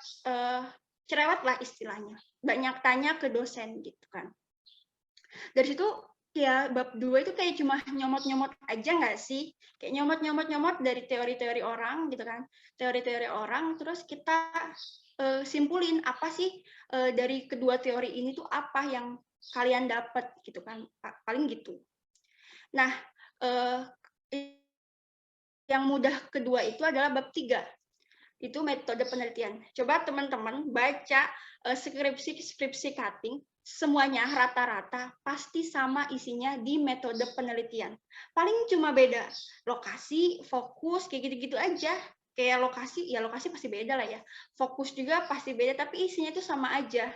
cerewet lah istilahnya. Banyak tanya ke dosen gitu kan. Dari situ ya bab 2 itu kayak cuma nyomot-nyomot aja nggak sih? Kayak nyomot-nyomot dari teori-teori orang gitu kan. Teori-teori orang, terus kita simpulin apa sih dari kedua teori ini tuh apa yang kalian dapat gitu kan. Paling gitu. Nah, yang mudah kedua itu adalah bab 3. Itu metode penelitian. Coba teman-teman baca skripsi cutting, semuanya rata-rata pasti sama isinya di metode penelitian. Paling cuma beda lokasi, fokus, kayak gitu-gitu aja. Kayak lokasi pasti beda lah ya. Fokus juga pasti beda, tapi isinya itu sama aja.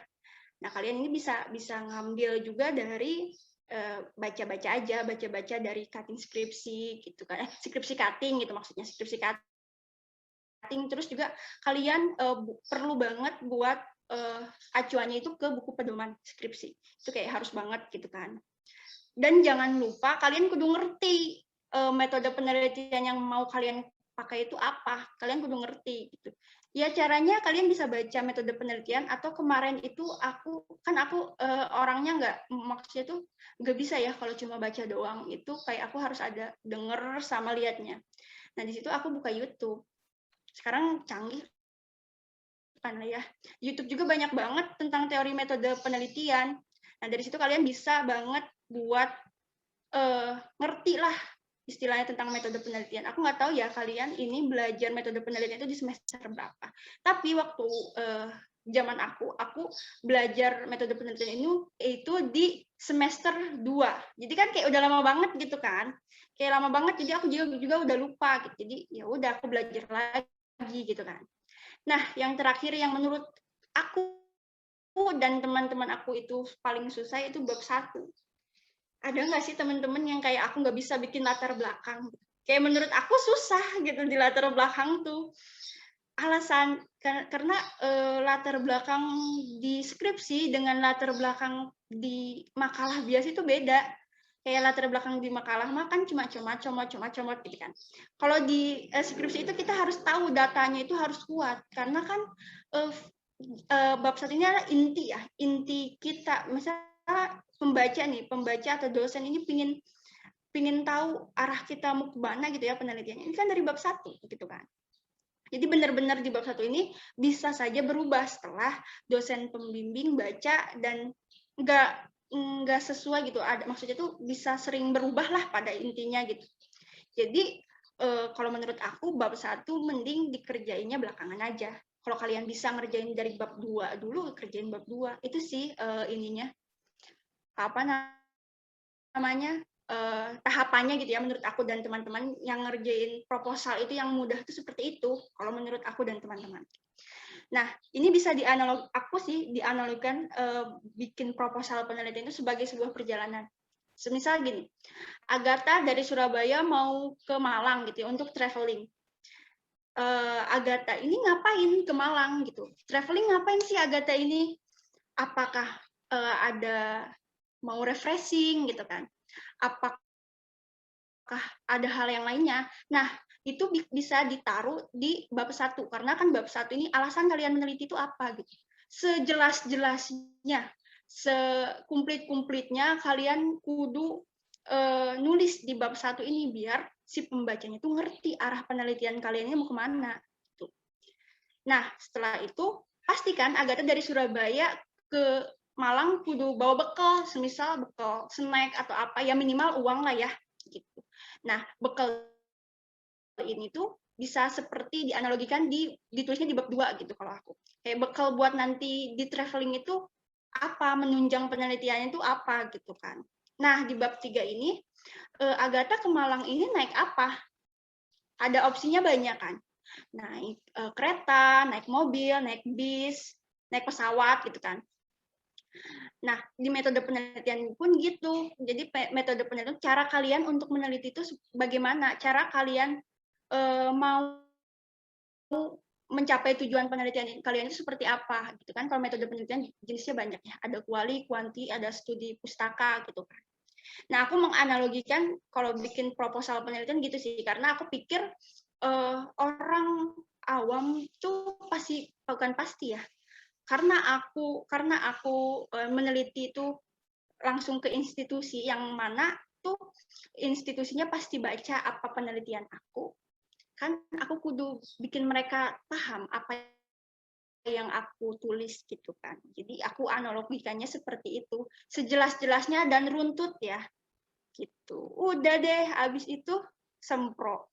Nah, kalian ini bisa ngambil juga dari baca-baca aja, baca-baca dari cutting skripsi gitu kan, skripsi cutting gitu maksudnya, skripsi cutting. Terus juga kalian perlu banget buat acuannya itu ke buku pedoman skripsi, itu kayak harus banget gitu kan. Dan jangan lupa kalian kudu ngerti metode penelitian yang mau kalian pakai itu apa, kalian kudu ngerti gitu. Ya caranya kalian bisa baca metode penelitian, atau kemarin itu aku orangnya maksudnya tuh nggak bisa ya kalau cuma baca doang, itu kayak aku harus ada denger sama liatnya. Nah di situ aku buka YouTube. Sekarang canggih kan ya, YouTube juga banyak banget tentang teori metode penelitian. Nah dari situ kalian bisa banget buat ngerti lah istilahnya tentang metode penelitian. Aku nggak tahu ya kalian ini belajar metode penelitian itu di semester berapa. Tapi waktu zaman aku belajar metode penelitian itu di semester 2. Jadi kan kayak udah lama banget gitu kan. Kayak lama banget, jadi aku juga udah lupa gitu. Jadi ya udah aku belajar lagi gitu kan. Nah, yang terakhir yang menurut aku dan teman-teman aku itu paling susah itu bab 1. Ada nggak sih teman-teman yang kayak aku nggak bisa bikin latar belakang? Kayak menurut aku susah gitu di latar belakang tuh. Alasan karena latar belakang di skripsi dengan latar belakang di makalah biasa itu beda. Kayak latar belakang di makalah mah kan cuma comot gitu kan. Kalau di skripsi itu kita harus tahu datanya itu harus kuat, karena kan bab 1 ini adalah inti kita. Misalnya pembaca atau dosen ini pingin tahu arah kita mau ke mana gitu ya penelitiannya. Ini kan dari bab 1 gitu kan. Jadi benar-benar di bab 1 ini bisa saja berubah setelah dosen pembimbing baca dan nggak sesuai gitu. Maksudnya tuh bisa sering berubah lah pada intinya gitu. Jadi kalau menurut aku bab 1 mending dikerjainnya belakangan aja. Kalau kalian bisa ngerjain dari bab 2 dulu, kerjain bab 2. Itu sih ininya. Apa namanya? Tahapannya gitu ya menurut aku dan teman-teman yang ngerjain proposal itu yang mudah itu seperti itu kalau menurut aku dan teman-teman. Nah, ini bisa dianalogikan bikin proposal penelitian itu sebagai sebuah perjalanan. Semisal gini, Agatha dari Surabaya mau ke Malang gitu ya, untuk traveling. Agatha ini ngapain ke Malang gitu? Traveling ngapain sih Agatha ini? Apakah ada mau refreshing gitu kan? Apakah ada hal yang lainnya? Nah, itu bisa ditaruh di bab 1, karena kan bab 1 ini alasan kalian meneliti itu apa gitu. Sejelas-jelasnya, sekumplit-kumplitnya kalian kudu nulis di bab 1 ini biar si pembacanya itu ngerti arah penelitian kalian ini mau kemana. Gitu. Nah, setelah itu pastikan Agatha dari Surabaya ke Malang kudu bawa bekal, semisal bekal snack atau apa ya, minimal uang lah ya gitu. Nah, bekal ini tuh bisa seperti dianalogikan ditulisnya di bab 2 gitu kalau aku. Kayak bekal buat nanti di traveling itu apa, menunjang penelitiannya itu apa gitu kan. Nah, di bab 3 ini Agatha ke Malang ini naik apa? Ada opsinya banyak kan. Naik kereta, naik mobil, naik bis, naik pesawat gitu kan. Nah, di metode penelitian pun gitu. Jadi metode penelitian, cara kalian untuk meneliti itu bagaimana? Cara kalian mau mencapai tujuan penelitian kalian itu seperti apa gitu kan. Kalau metode penelitian jenisnya banyak ya. Ada kuali, kuanti, ada studi pustaka gitu kan. Nah, aku menganalogikan kalau bikin proposal penelitian gitu sih, karena aku pikir orang awam tuh bukan pasti ya. Karena aku meneliti itu langsung ke institusi yang mana tuh institusinya pasti baca apa penelitian aku. Kan aku kudu bikin mereka paham apa yang aku tulis gitu kan. Jadi aku analogikannya seperti itu, sejelas-jelasnya dan runtut ya. Gitu. Udah deh, habis itu sempro.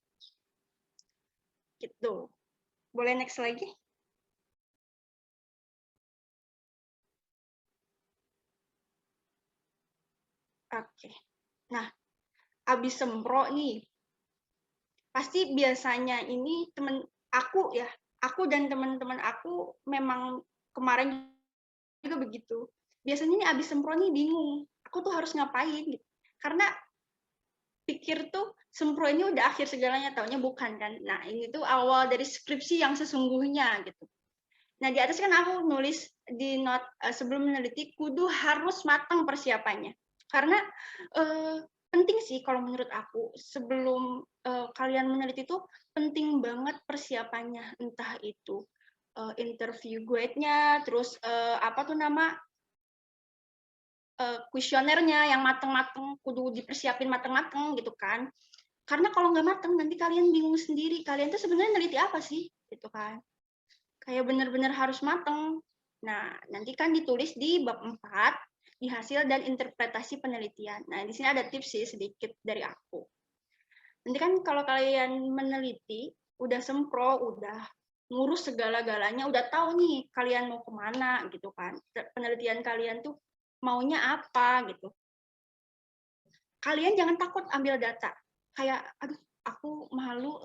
Gitu. Boleh next lagi? Oke. Nah, habis sempro nih, pasti biasanya ini temen aku ya, aku dan teman-teman aku memang kemarin juga begitu. Biasanya ini habis sempro nih bingung, aku tuh harus ngapain gitu. Karena pikir tuh sempro ini udah akhir segalanya, taunya bukan kan. Nah, ini tuh awal dari skripsi yang sesungguhnya gitu. Nah, di atas kan aku nulis di note sebelum meneliti kudu harus matang persiapannya. Karena penting sih kalau menurut aku sebelum kalian meneliti itu penting banget persiapannya, entah itu interview grade-nya, terus apa tuh nama kuesionernya yang mateng-mateng, kudu dipersiapin mateng-mateng gitu kan. Karena kalau nggak mateng nanti kalian bingung sendiri, kalian tuh sebenarnya neliti apa sih gitu kan. Kayak benar-benar harus mateng. Nah, nanti kan ditulis di bab 4 di hasil dan interpretasi penelitian. Nah, di sini ada tips sih sedikit dari aku. Nanti kan kalau kalian meneliti, udah sempro, udah ngurus segala-galanya, udah tahu nih kalian mau kemana gitu kan. Penelitian kalian tuh maunya apa gitu. Kalian jangan takut ambil data. Kayak, aduh, aku malu,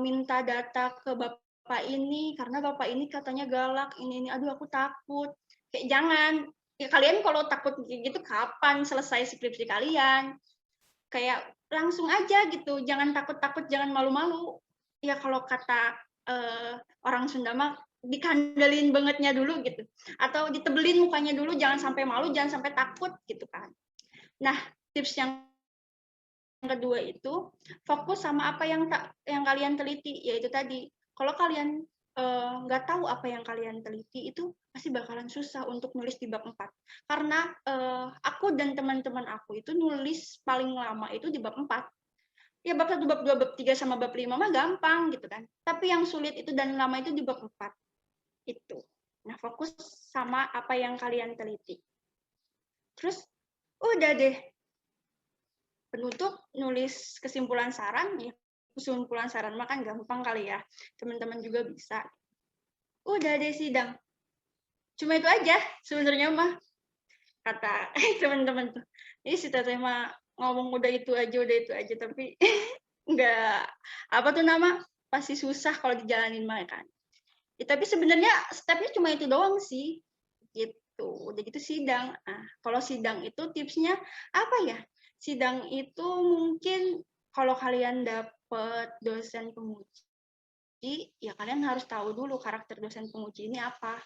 minta data ke bapak ini karena bapak ini katanya galak, ini, aduh aku takut. Kayak jangan. Ya kalian kalau takut gitu kapan selesai skripsi kalian? Kayak langsung aja gitu, jangan takut-takut, jangan malu-malu. Ya kalau kata orang Sunda mah dikandelin bangetnya dulu gitu, atau ditebelin mukanya dulu, jangan sampai malu, jangan sampai takut gitu kan. Nah, tips yang kedua itu fokus sama apa yang kalian teliti, yaitu tadi kalau kalian nggak tahu apa yang kalian teliti itu pasti bakalan susah untuk nulis di bab 4 karena aku dan teman-teman aku itu nulis paling lama itu di bab 4. Ya bab 1, bab 2, bab 3 sama bab 5 mah gampang gitu kan. Tapi yang sulit itu dan lama itu di bab 4. Itu. Nah, fokus sama apa yang kalian teliti. Terus udah deh. Penutup nulis kesimpulan saran ya. Kesimpulan saran mah kan gampang kali ya. Teman-teman juga bisa. Udah deh sidang. Cuma itu aja sebenarnya mah kata teman-teman tuh. Ini si Teteh mah ngomong udah itu aja tapi nggak apa tuh nama pasti susah kalau dijalanin mah kan. Ya, tapi sebenarnya stepnya cuma itu doang sih. Gitu. Udah gitu sidang. Nah, kalau sidang itu tipsnya apa ya? Sidang itu mungkin kalau kalian dapet dosen penguji, ya kalian harus tahu dulu karakter dosen penguji ini apa.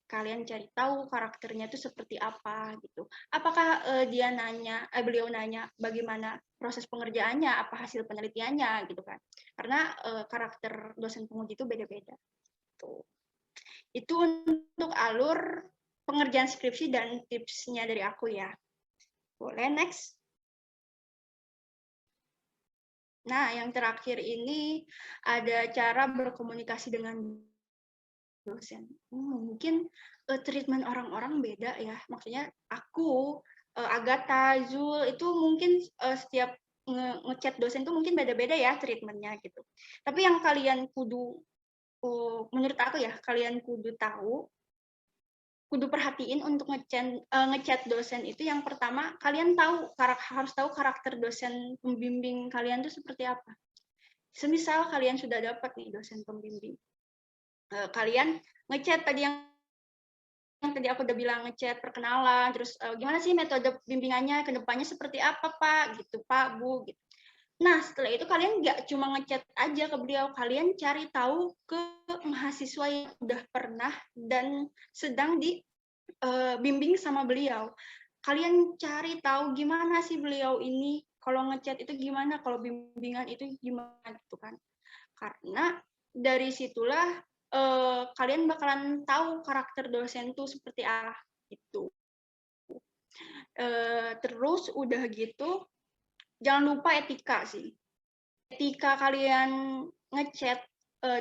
Kalian cari tahu karakternya itu seperti apa gitu. Apakah beliau nanya bagaimana proses pengerjaannya, apa hasil penelitiannya gitu kan. Karena karakter dosen penguji itu beda-beda. Tuh. Itu untuk alur pengerjaan skripsi dan tipsnya dari aku ya. Boleh next. Nah, yang terakhir ini ada cara berkomunikasi dengan dosen. Mungkin treatment orang-orang beda ya. Maksudnya aku, Agatha, Zul, itu mungkin setiap ngechat dosen itu mungkin beda-beda ya treatmentnya gitu. Tapi yang kalian kudu, menurut aku ya, kalian kudu tahu, kudu perhatiin untuk ngechat dosen itu yang pertama kalian harus tahu karakter dosen pembimbing kalian itu seperti apa. Semisal kalian sudah dapat nih dosen pembimbing, kalian ngechat tadi yang tadi aku udah bilang, ngechat perkenalan, terus gimana sih metode bimbingannya ke depannya seperti apa Pak gitu Pak Bu gitu. Nah, setelah itu kalian nggak cuma ngechat aja ke beliau, kalian cari tahu ke mahasiswa yang udah pernah dan sedang dibimbing sama beliau. Kalian cari tahu gimana sih beliau ini, kalau ngechat itu gimana, kalau bimbingan itu gimana gitu kan. Karena dari situlah kalian bakalan tahu karakter dosen itu seperti apa gitu. Terus udah gitu, jangan lupa etika sih. Etika kalian ngechat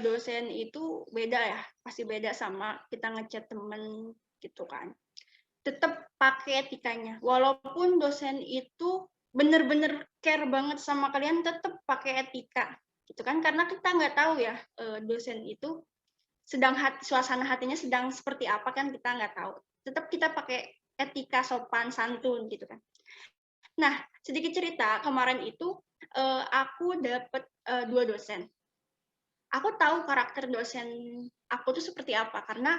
dosen itu beda ya, pasti beda sama kita ngechat temen gitu kan. Tetap pakai etikanya. Walaupun dosen itu bener-bener care banget sama kalian, tetap pakai etika gitu kan, karena kita nggak tahu ya dosen itu suasana hatinya sedang seperti apa kan, kita nggak tahu. Tetap kita pakai etika sopan santun gitu kan. Nah, sedikit cerita, kemarin itu aku dapet 2 dosen. Aku tahu karakter dosen aku tuh seperti apa karena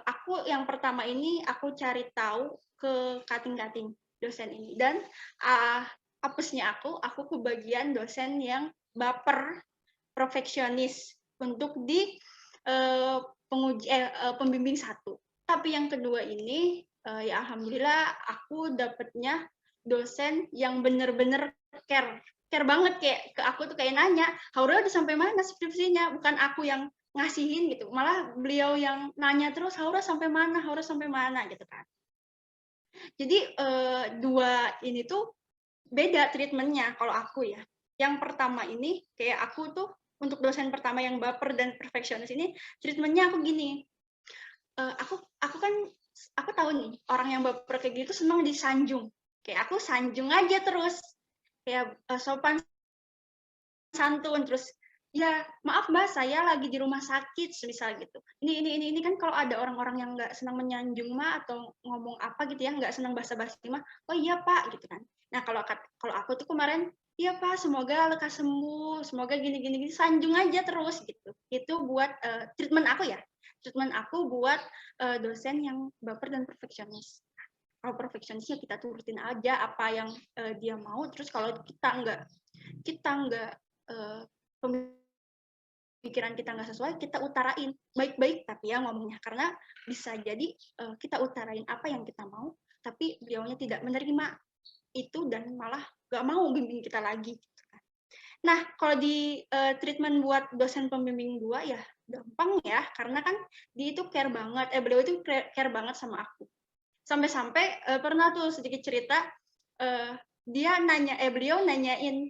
aku yang pertama ini aku cari tahu ke kating-kating dosen ini, dan apesnya aku kebagian dosen yang baper, perfeksionis untuk di pembimbing 1. Tapi yang kedua ini ya alhamdulillah aku dapetnya dosen yang bener-bener care banget, kayak ke aku tuh kayak nanya, Haura udah sampai mana skripsinya, bukan aku yang ngasihin gitu, malah beliau yang nanya terus, Haura sampai mana gitu kan. Jadi dua ini tuh beda treatmentnya kalau aku ya. Yang pertama ini kayak aku tuh untuk dosen pertama yang baper dan perfeksionis ini treatmentnya aku gini. Aku kan aku tahu nih orang yang baper kayak gitu senang disanjung. Kayak aku sanjung aja terus. Kayak sopan santun, terus ya maaf Mbak saya lagi di rumah sakit misal gitu. Ini kan kalau ada orang-orang yang nggak senang menyanjung mah atau ngomong apa gitu ya, nggak senang basa-basi mah, oh iya Pak gitu kan. Nah kalau aku tuh kemarin, iya Pak semoga lekas sembuh, semoga gini sanjung aja terus gitu. Itu buat treatment aku ya. Treatment aku buat dosen yang baper dan perfeksionis. Kalau perfeksionisnya kita turutin aja apa yang dia mau, terus kalau kita nggak pemikiran kita nggak sesuai, kita utarain baik-baik tapi ya ngomongnya, karena bisa jadi kita utarain apa yang kita mau tapi beliaunya tidak menerima itu dan malah nggak mau bimbing kita lagi. Nah kalau di treatment buat dosen pembimbing 2 ya gampang ya, karena kan dia itu care banget, beliau itu care banget sama aku, sampai-sampai pernah tuh sedikit cerita, beliau nanyain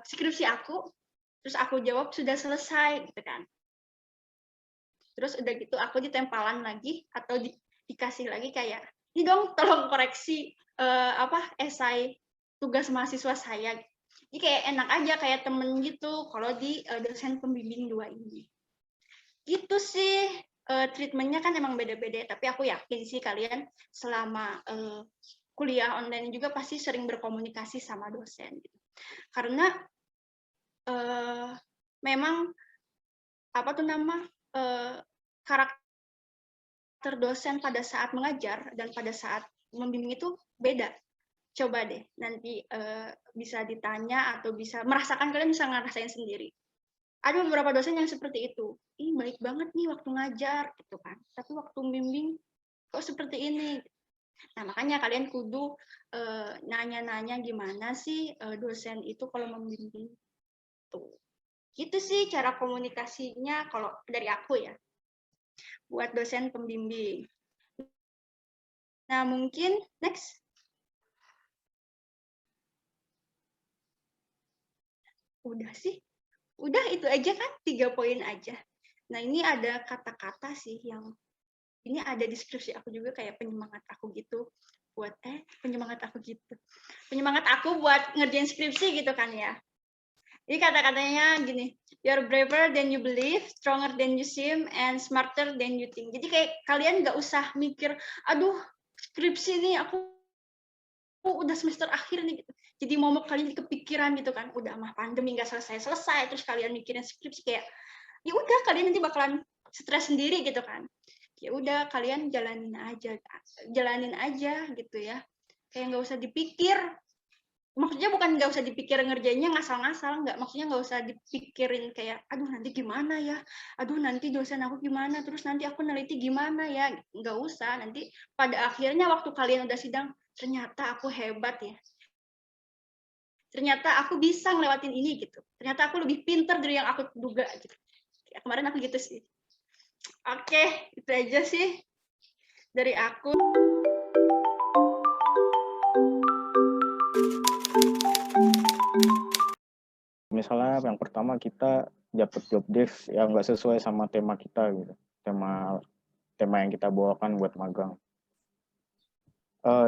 skripsi aku, terus aku jawab sudah selesai gitu kan. Terus udah gitu aku ditempelan lagi atau dikasih lagi kayak, ini dong tolong koreksi esai tugas mahasiswa saya. Jadi kayak enak aja kayak temen gitu kalau di dosen pembimbing 2 ini. Gitu sih, treatment-nya kan emang beda-beda, tapi aku yakin sih kalian selama kuliah online juga pasti sering berkomunikasi sama dosen gitu. Karena memang karakter dosen pada saat mengajar dan pada saat membimbing itu beda. Coba deh nanti bisa ditanya atau bisa merasakan, kalian bisa ngerasain sendiri. Ada beberapa dosen yang seperti itu. Ih, baik banget nih waktu ngajar gitu kan. Tapi waktu membimbing kok seperti ini. Nah, makanya kalian kudu nanya-nanya gimana sih dosen itu kalau membimbing. Tuh. Gitu sih cara komunikasinya kalau dari aku ya. Buat dosen pembimbing. Nah, mungkin next. Udah sih. Udah itu aja kan, 3 poin aja. Nah, ini ada kata-kata sih yang ini ada deskripsi aku juga kayak penyemangat aku gitu buat penyemangat aku buat ngerjain skripsi gitu kan ya. Jadi kata-katanya gini, you're braver than you believe, stronger than you seem, and smarter than you think. Jadi kayak kalian nggak usah mikir, aduh skripsi nih aku udah semester akhir nih gitu. Jadi momok kalian kepikiran gitu kan, udah mah pandemi nggak selesai terus kalian mikirin skripsi, kayak ya udah kalian nanti bakalan stres sendiri gitu kan. Ya udah kalian jalanin aja gitu ya, kayak nggak usah dipikir, maksudnya bukan nggak usah dipikir ngerjainnya ngasal-ngasal, maksudnya nggak usah dipikirin kayak aduh nanti gimana ya, aduh nanti dosen aku gimana, terus nanti aku neliti gimana ya, nggak usah. Nanti pada akhirnya waktu kalian udah sidang, ternyata aku hebat ya, ternyata aku bisa ngelewatin ini gitu, ternyata aku lebih pintar dari yang aku duga gitu. Ya, kemarin aku gitu sih. Oke, itu aja sih dari aku. Misalnya yang pertama kita dapat job desk yang nggak sesuai sama tema kita gitu, tema yang kita bawakan buat magang.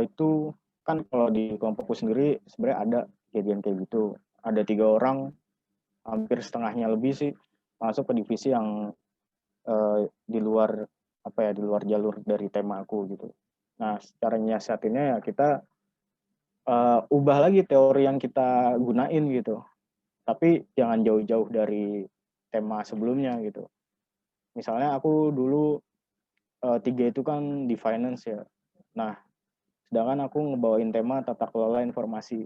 Itu kan kalau di kelompokku sendiri sebenarnya ada kejadian kayak gitu. Ada 3 orang, hampir setengahnya lebih sih, masuk ke divisi yang di luar di luar jalur dari tema aku gitu. Nah, cara nyiasatinnya ya kita ubah lagi teori yang kita gunain gitu. Tapi jangan jauh-jauh dari tema sebelumnya gitu. Misalnya aku dulu 3 itu kan di finance ya. Nah, sedangkan aku ngebawain tema tata kelola informasi.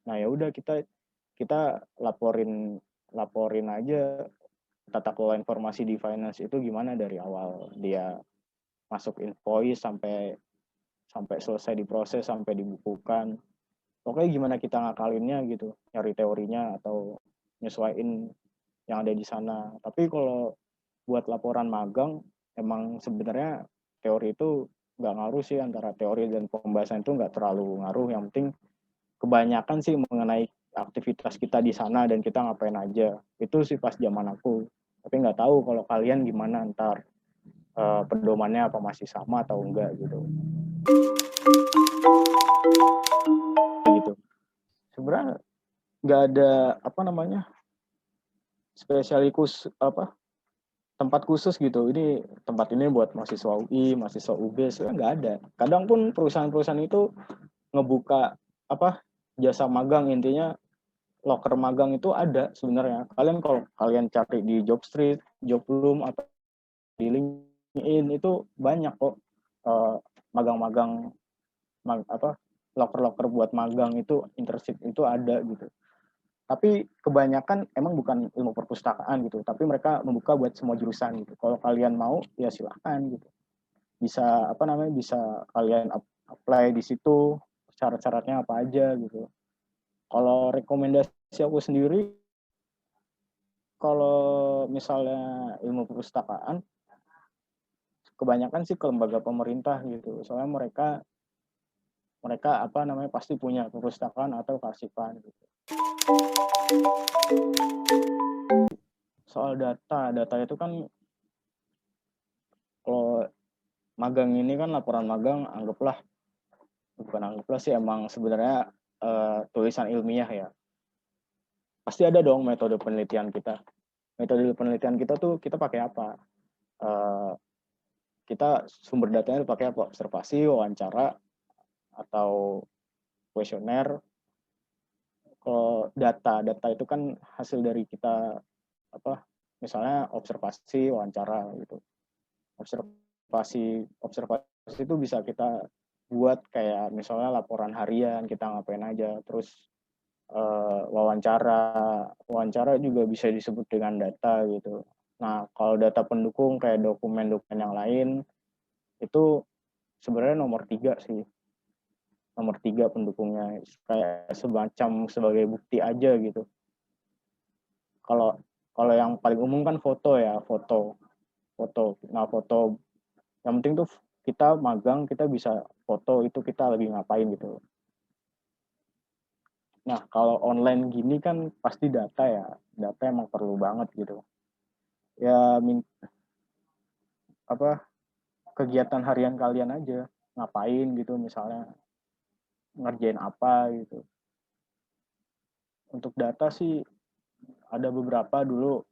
Nah, ya udah kita laporin aja tata kelola informasi di finance itu gimana dari awal dia masuk invoice sampai selesai diproses sampai dibukukan. Pokoknya gimana kita ngakalinnya gitu, nyari teorinya atau nyesuaiin yang ada di sana. Tapi kalau buat laporan magang, emang sebenarnya teori itu nggak ngaruh sih, antara teori dan pembahasan itu nggak terlalu ngaruh. Yang penting kebanyakan sih mengenai aktivitas kita di sana dan kita ngapain aja. Itu sih pas zaman aku. Tapi nggak tahu kalau kalian gimana ntar pedomannya apa masih sama atau enggak gitu. Gitu. Sebenarnya nggak ada spesialikus tempat khusus gitu. Ini tempat ini buat mahasiswa UI, mahasiswa UB, sebenarnya nggak ada. Kadang pun perusahaan-perusahaan itu ngebuka jasa magang, intinya loker magang itu ada sebenarnya. Kalau kalian cari di Jobstreet, Jobloom atau di LinkedIn itu banyak kok magang-magang loker-loker buat magang itu, internship itu ada gitu. Tapi kebanyakan emang bukan ilmu perpustakaan gitu, tapi mereka membuka buat semua jurusan gitu. Kalau kalian mau ya silahkan gitu. Bisa bisa kalian apply di situ, syarat-syaratnya apa aja gitu. Kalau rekomendasi aku sendiri, kalau misalnya ilmu perpustakaan, kebanyakan sih ke lembaga pemerintah gitu. Soalnya mereka pasti punya perpustakaan atau kearsipan gitu. Soal data itu kan kalau magang ini kan laporan magang bukan anggaplah sih, emang sebenarnya tulisan ilmiah ya. Pasti ada dong metode penelitian kita. Metode penelitian kita tuh kita pakai apa? Kita sumber datanya pakai apa? Observasi, wawancara, atau kuesioner. Kalau data itu kan hasil dari kita misalnya observasi, wawancara gitu. Observasi itu bisa kita buat kayak misalnya laporan harian, kita ngapain aja. Terus wawancara juga bisa disebut dengan data gitu. Nah, kalau data pendukung kayak dokumen-dokumen yang lain itu sebenarnya nomor 3 sih. Nomor 3 pendukungnya, kayak semacam sebagai bukti aja gitu. Kalau yang paling umum kan foto ya, foto. Nah, foto yang penting tuh kita magang, kita bisa foto itu kita lagi ngapain gitu. Nah, kalau online gini kan pasti data ya. Data emang perlu banget gitu. Ya kegiatan harian kalian aja, ngapain gitu, misalnya ngerjain apa gitu. Untuk data sih ada beberapa dulu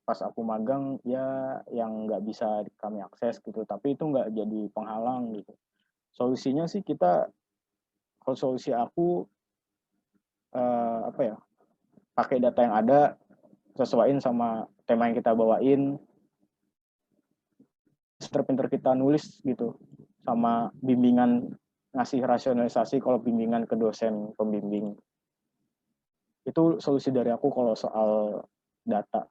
pas aku magang ya yang nggak bisa kami akses gitu, tapi itu nggak jadi penghalang gitu. Solusinya sih kalau solusi aku pakai data yang ada, sesuaiin sama tema yang kita bawain, pinter-pinter kita nulis gitu, sama bimbingan ngasih rasionalisasi kalau bimbingan ke dosen pembimbing. Itu solusi dari aku kalau soal data.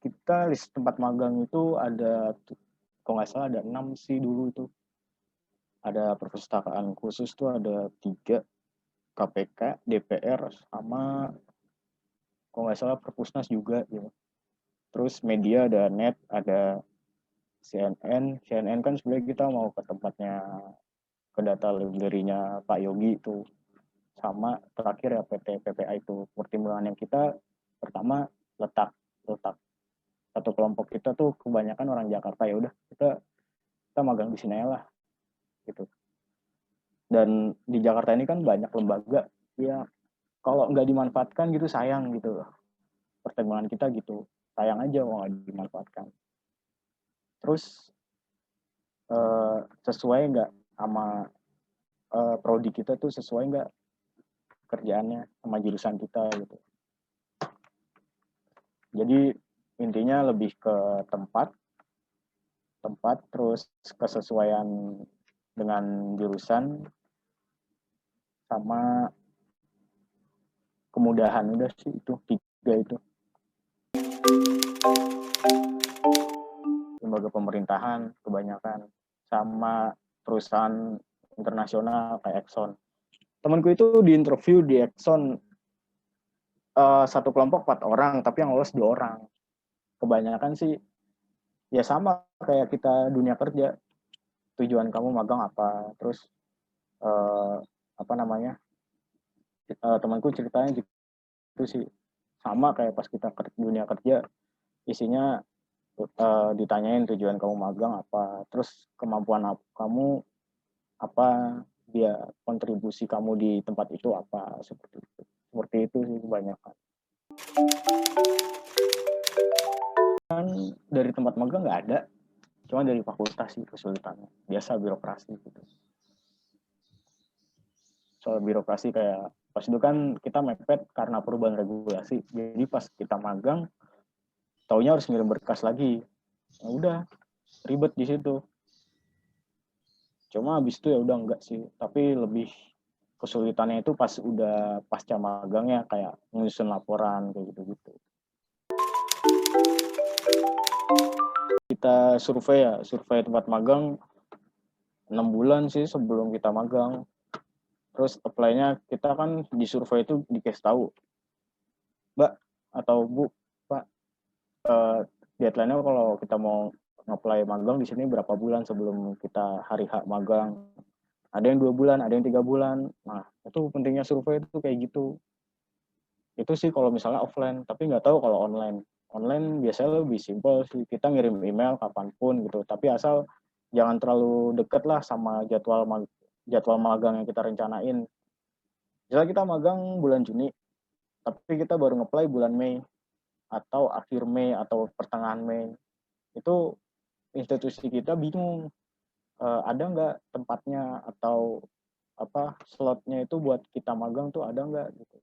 Kita list tempat magang itu ada, kalau nggak salah ada 6 sih dulu itu. Ada perpustakaan khusus tuh ada 3, KPK, DPR, sama kalau nggak salah Perpusnas juga gitu. Terus media ada NET, ada CNN kan sebenarnya kita mau ke tempatnya, ke data library-nya Pak Yogi itu. Sama terakhir ya PT PPA itu. Pertimbangan yang kita pertama letak satu kelompok kita tuh kebanyakan orang Jakarta, ya udah kita magang di sini lah gitu. Dan di Jakarta ini kan banyak lembaga ya, kalau nggak dimanfaatkan gitu sayang gitu. Pertimbangan kita gitu, sayang aja kalau nggak dimanfaatkan. Terus sesuai nggak sama prodi kita tuh, sesuai nggak kerjaannya sama jurusan kita gitu. Jadi intinya lebih ke tempat terus kesesuaian dengan jurusan sama kemudahan. Udah sih itu 3 itu. Lembaga pemerintahan kebanyakan sama perusahaan internasional kayak Exxon. Temanku itu di interview di Exxon satu kelompok 4 orang tapi yang lolos 2 orang. Kebanyakan sih ya sama kayak kita dunia kerja. Tujuan kamu magang apa, terus apa namanya, temanku ceritanya gitu sih, sama kayak pas kita dunia kerja, isinya ditanyain tujuan kamu magang apa, terus kemampuan kamu apa, dia kontribusi kamu di tempat itu apa, seperti itu sih kebanyakan. Kan dari tempat magang nggak ada, cuma dari fakultas sih kesulitannya, biasa birokrasi gitu. Soal birokrasi kayak pas itu kan kita mepet karena perubahan regulasi, jadi pas kita magang taunya harus ngirim berkas lagi, ya udah ribet di situ. Cuma habis itu ya udah enggak sih, tapi lebih kesulitannya itu pas udah pasca magangnya kayak menyusun laporan kayak gitu-gitu. Kita survei tempat magang 6 bulan sih sebelum kita magang. Terus apply-nya kita kan di survei itu dikasih tahu, Mbak atau Bu, Pak, deadline-nya kalau kita mau nge-apply magang di sini berapa bulan sebelum kita hari H magang. Ada yang 2 bulan, ada yang 3 bulan. Nah, itu pentingnya survei itu kayak gitu. Itu sih kalau misalnya offline, tapi nggak tahu kalau online. Online biasanya lebih simpel sih, kita ngirim email kapanpun gitu, tapi asal jangan terlalu deket lah sama jadwal magang yang kita rencanain. Misalnya kita magang bulan Juni, tapi kita baru nge-apply bulan Mei, atau akhir Mei, atau pertengahan Mei. Itu institusi kita bingung, ada nggak tempatnya, atau apa slotnya itu buat kita magang tuh ada nggak gitu.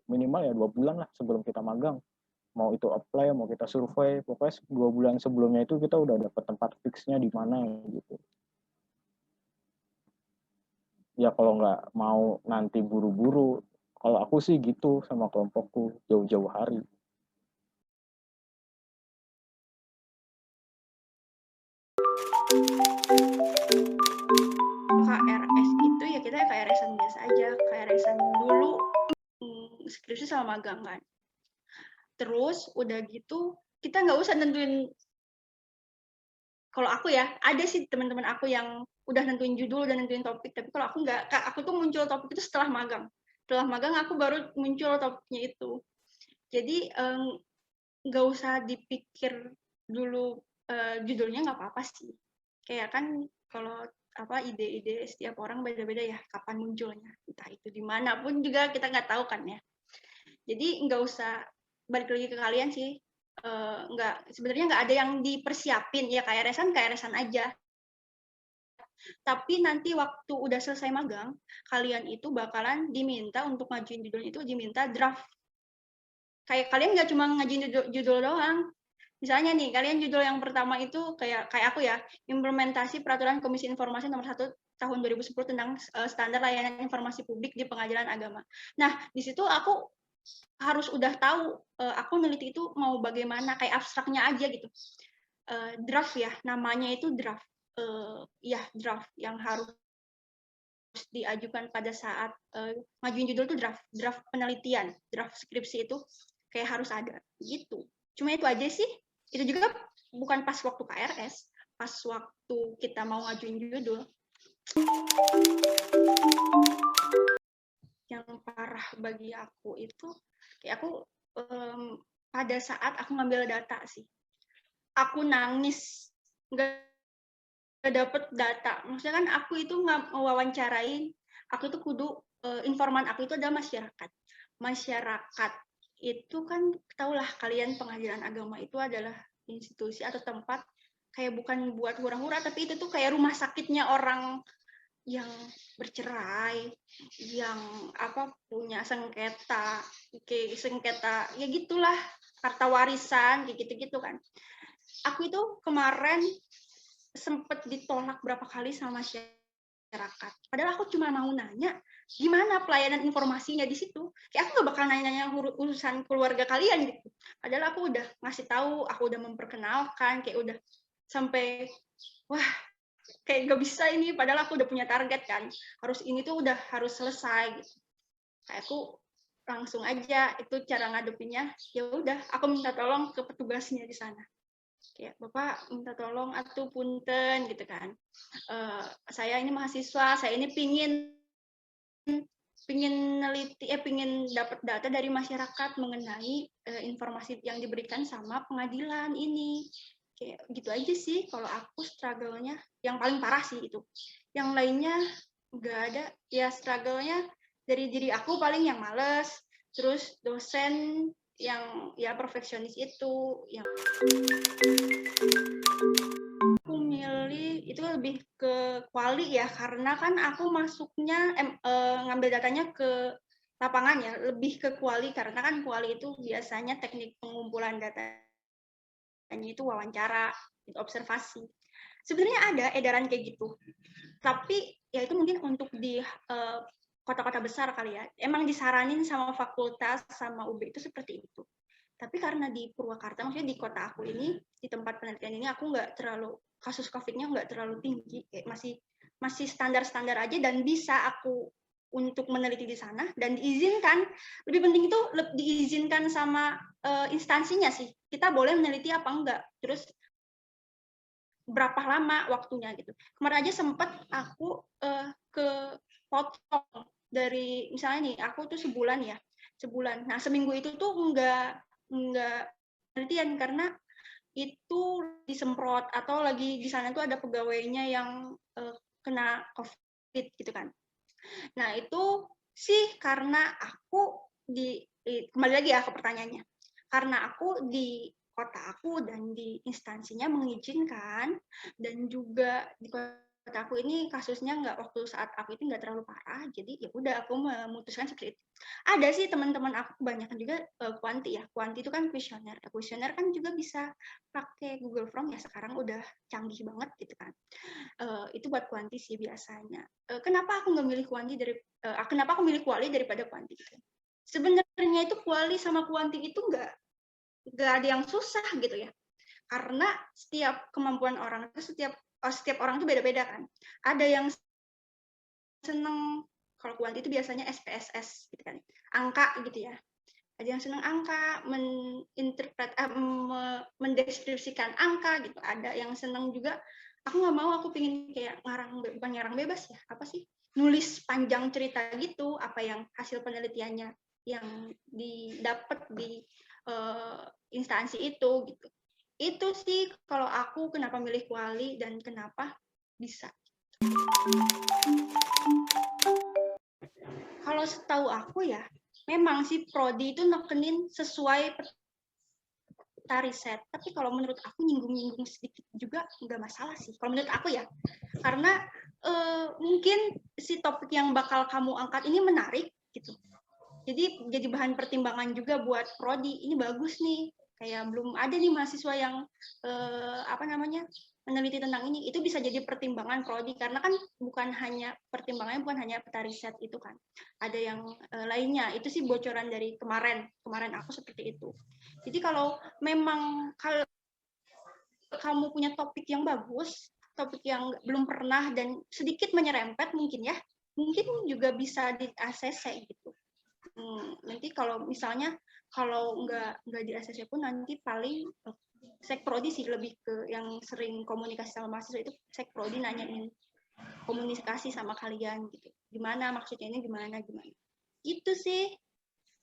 Minimal ya 2 bulan lah sebelum kita magang, mau itu apply mau kita survei, pokoknya 2 bulan sebelumnya itu kita udah dapat tempat fixnya di mana gitu. Ya kalau nggak mau nanti buru-buru, kalau aku sih gitu sama kelompokku, jauh-jauh hari. KRS itu ya kita KRS-an biasa aja, KRS-an dulu skripsi sama magang kan. Terus udah gitu kita nggak usah nentuin, kalau aku ya ada sih teman-teman aku yang udah nentuin judul dan nentuin topik, tapi kalau aku nggak, aku tuh muncul topik itu setelah magang aku baru muncul topiknya itu. Jadi nggak usah dipikir dulu judulnya, nggak apa-apa sih, kayak kan kalau apa ide-ide setiap orang beda-beda ya kapan munculnya, entah itu dimanapun juga kita nggak tahu kan ya. Jadi nggak usah, balik lagi ke kalian sih, sebenarnya nggak ada yang dipersiapin ya, KRS-an aja. Tapi nanti waktu udah selesai magang, kalian itu bakalan diminta untuk ngajuin judul itu, diminta draft. Kayak kalian nggak cuma ngajuin judul doang. Misalnya nih, kalian judul yang pertama itu kayak aku ya, implementasi peraturan Komisi Informasi nomor 1 tahun 2010 tentang standar layanan informasi publik di pengadilan agama. Nah, di situ aku harus udah tahu aku neliti itu mau bagaimana, kayak abstraknya aja gitu. Draft ya, namanya itu draft. Ya, draft yang harus diajukan pada saat ngajuin judul itu draft penelitian, draft skripsi itu kayak harus ada gitu. Cuma itu aja sih. Itu juga bukan pas waktu KRS, pas waktu kita mau ngajuin judul. Yang parah bagi aku itu kayak aku pada saat aku ngambil data sih, aku nangis nggak dapet data. Maksudnya kan aku itu nggak mewawancarain, aku itu kudu informan aku itu adalah masyarakat itu kan, tahulah kalian pengadilan agama itu adalah institusi atau tempat kayak bukan buat hura-hura, tapi itu tuh kayak rumah sakitnya orang yang bercerai, yang punya sengketa, kayak sengketa ya gitulah, harta warisan kayak gitu-gitu kan. Aku itu kemarin sempet ditolak berapa kali sama masyarakat. Padahal aku cuma mau nanya gimana pelayanan informasinya di situ. Kayak aku gak bakal nanya-nanya urusan keluarga kalian gitu. Padahal aku udah ngasih tahu, aku udah memperkenalkan, kayak udah sampai wah kayak gak bisa ini. Padahal aku udah punya target kan. Harus ini tuh udah harus selesai gitu. Kayak aku langsung aja itu cara ngadepinnya. Ya udah, aku minta tolong ke petugasnya di sana. Kayak Bapak minta tolong atuh punten gitu kan. Saya ini mahasiswa, saya ini pingin neliti pingin dapat data dari masyarakat mengenai informasi yang diberikan sama pengadilan ini. Kayak gitu aja sih kalau aku struggle-nya. Yang paling parah sih itu. Yang lainnya nggak ada. Ya struggle-nya dari diri aku paling yang males, terus dosen yang ya perfeksionis itu, yang aku milih itu lebih ke kuali ya, karena kan aku masuknya ngambil datanya ke lapangan ya, lebih ke kuali karena kan kuali itu biasanya teknik pengumpulan datanya itu wawancara, itu observasi. Sebenarnya ada edaran kayak gitu, tapi ya itu mungkin untuk di kota-kota besar kali ya. Emang disaranin sama fakultas sama UB itu seperti itu. Tapi karena di Purwakarta, maksudnya di kota aku ini, di tempat penelitian ini aku nggak terlalu, kasus COVID-nya nggak terlalu tinggi, kayak masih standar-standar aja dan bisa aku untuk meneliti di sana dan diizinkan. Lebih penting itu diizinkan sama instansinya sih. Kita boleh meneliti apa enggak, terus berapa lama waktunya gitu. Kemarin aja sempat aku ke potong dari misalnya nih, aku tuh sebulan. Nah seminggu itu tuh enggak penelitian karena itu disemprot atau lagi di sana tuh ada pegawainya yang kena COVID gitu kan. Nah itu sih karena aku kembali lagi ya ke pertanyaannya, karena aku di kota aku dan di instansinya mengizinkan, dan juga di kota aku ini kasusnya waktu saat aku itu nggak terlalu parah, jadi ya udah aku memutuskan seperti itu. Ada sih teman-teman aku kebanyakan juga kuanti ya, kuanti itu kan kuesioner kan juga bisa pakai Google Form ya, sekarang udah canggih banget gitu kan. Itu buat kuanti sih biasanya. Kenapa aku nggak milih kuanti kenapa aku milih kuali daripada kuanti gitu. Sebenarnya itu kuali sama kuanti itu nggak ada yang susah gitu ya, karena setiap kemampuan orang itu setiap orang itu beda-beda kan. Ada yang seneng, kalau kuanti itu biasanya SPSS gitu kan, angka gitu ya. Ada yang seneng angka, mendeskripsikan angka gitu. Ada yang seneng juga, aku nggak mau, aku pingin kayak bukan ngarang bebas ya, apa sih, nulis panjang cerita gitu, apa yang hasil penelitiannya yang didapat di instansi itu gitu. Itu sih kalau aku kenapa milih kuali dan kenapa bisa. Kalau setahu aku ya, memang sih prodi itu nekenin sesuai peta riset. Tapi kalau menurut aku nyinggung-nyinggung sedikit juga nggak masalah sih. Kalau menurut aku ya, karena mungkin si topik yang bakal kamu angkat ini menarik gitu. Jadi bahan pertimbangan juga buat prodi. Ini bagus nih. Kayak belum ada nih mahasiswa yang meneliti tentang ini. Itu bisa jadi pertimbangan prodi karena kan pertimbangannya bukan hanya peta riset itu kan. Ada yang lainnya. Itu sih bocoran dari kemarin aku seperti itu. Jadi kalau memang kamu punya topik yang bagus, topik yang belum pernah dan sedikit menyerempet mungkin juga bisa di ACC gitu. Nanti kalau misalnya nggak di ACC pun nanti paling sekprodi sih, lebih ke yang sering komunikasi sama mahasiswa itu sekprodi nanyain komunikasi sama kalian gitu, gimana maksudnya ini gimana itu sih.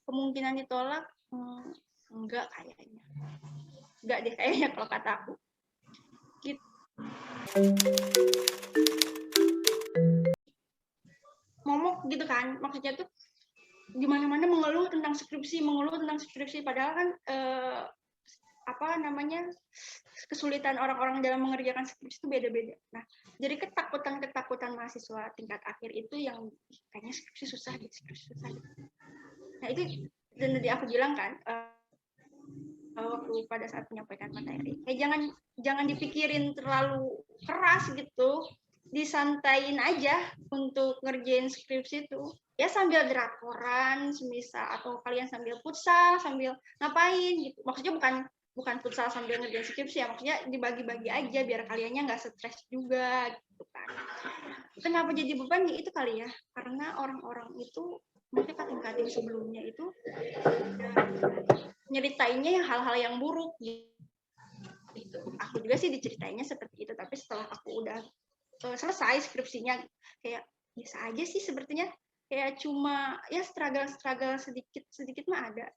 Kemungkinan ditolak enggak deh kayaknya kalau kata aku gitu. Momok gitu kan, maksudnya tuh gimana-mana mengeluh tentang skripsi, padahal kan apa namanya, kesulitan orang-orang dalam mengerjakan skripsi itu beda-beda. Nah, jadi ketakutan mahasiswa tingkat akhir itu yang kayaknya skripsi susah gitu, skripsi susah gitu. Nah, itu dan tadi aku bilang kan waktu pada saat menyampaikan materi, jangan dipikirin terlalu keras gitu, disantain aja untuk ngerjain skripsi itu. Ya sambil drakoran semisal, atau kalian sambil futsal, sambil ngapain gitu. Maksudnya bukan futsal sambil ngerjain skripsi ya, maksudnya dibagi-bagi aja biar kaliannya nggak stres juga gitu kan. Kenapa jadi beban ya itu kali ya, karena orang-orang itu mungkin kating-kating sebelumnya itu nyeritainnya hal-hal yang buruk gitu. Aku juga sih diceritainnya seperti itu, tapi setelah aku udah selesai skripsinya kayak biasa aja sih sepertinya, kayak cuma ya struggle sedikit mah ada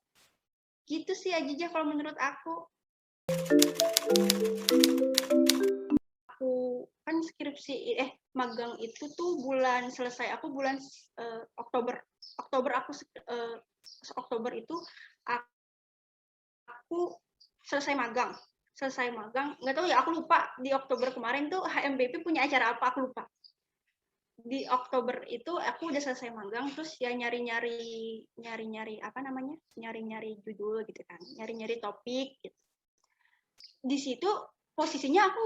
gitu sih aja kalau menurut aku kan skripsi magang itu tuh bulan selesai aku bulan Oktober aku Oktober itu aku selesai magang nggak tahu ya, aku lupa di Oktober kemarin tuh HMBP punya acara apa, aku lupa. Di Oktober itu aku udah selesai magang, terus ya nyari-nyari apa namanya, nyari-nyari judul gitu kan, nyari-nyari topik gitu. Di situ posisinya aku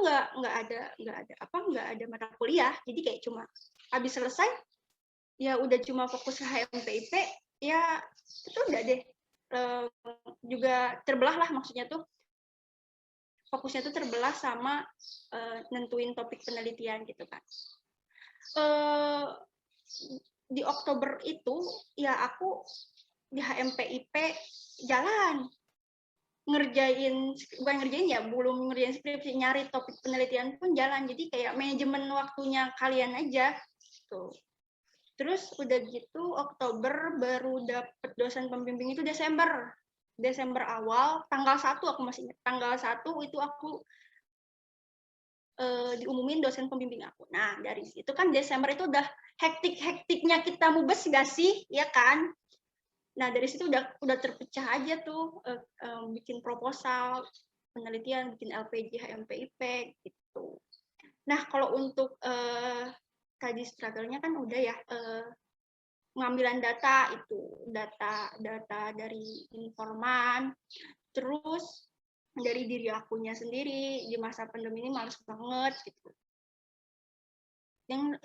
nggak ada mata kuliah, jadi kayak cuma habis selesai ya udah cuma fokus ke HMPIP, ya itu udah deh. Juga terbelah lah, maksudnya tuh fokusnya tuh terbelah sama nentuin topik penelitian gitu kan. Di Oktober itu ya aku di HMPIP jalan bukan ngerjain ya, belum ngerjain skripsi, nyari topik penelitian pun jalan, jadi kayak manajemen waktunya kalian aja tuh. Terus udah gitu Oktober baru dapet dosen pembimbing itu Desember awal, tanggal 1 aku masih ingat, tanggal 1 itu aku diumumin dosen pembimbing aku. Nah, dari situ kan Desember itu udah hektik-hektiknya kita mubes gak sih, ya kan? Nah, dari situ udah terpecah aja tuh, bikin proposal, penelitian, bikin LPJ, HMPIP, gitu. Nah, kalau untuk tadi struggle-nya kan udah ya, pengambilan data dari informan, terus dari diri akunya sendiri di masa pandemi ini males banget gitu.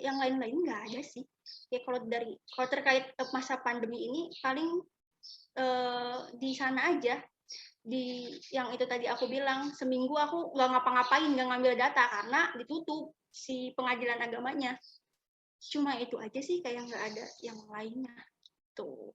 Yang lain-lain nggak ada sih. Ya kalau terkait masa pandemi ini paling di sana aja, di yang itu tadi aku bilang, seminggu aku nggak ngapa-ngapain, nggak ngambil data karena ditutup si pengadilan agamanya. Cuma itu aja sih, kayak nggak ada yang lainnya tuh.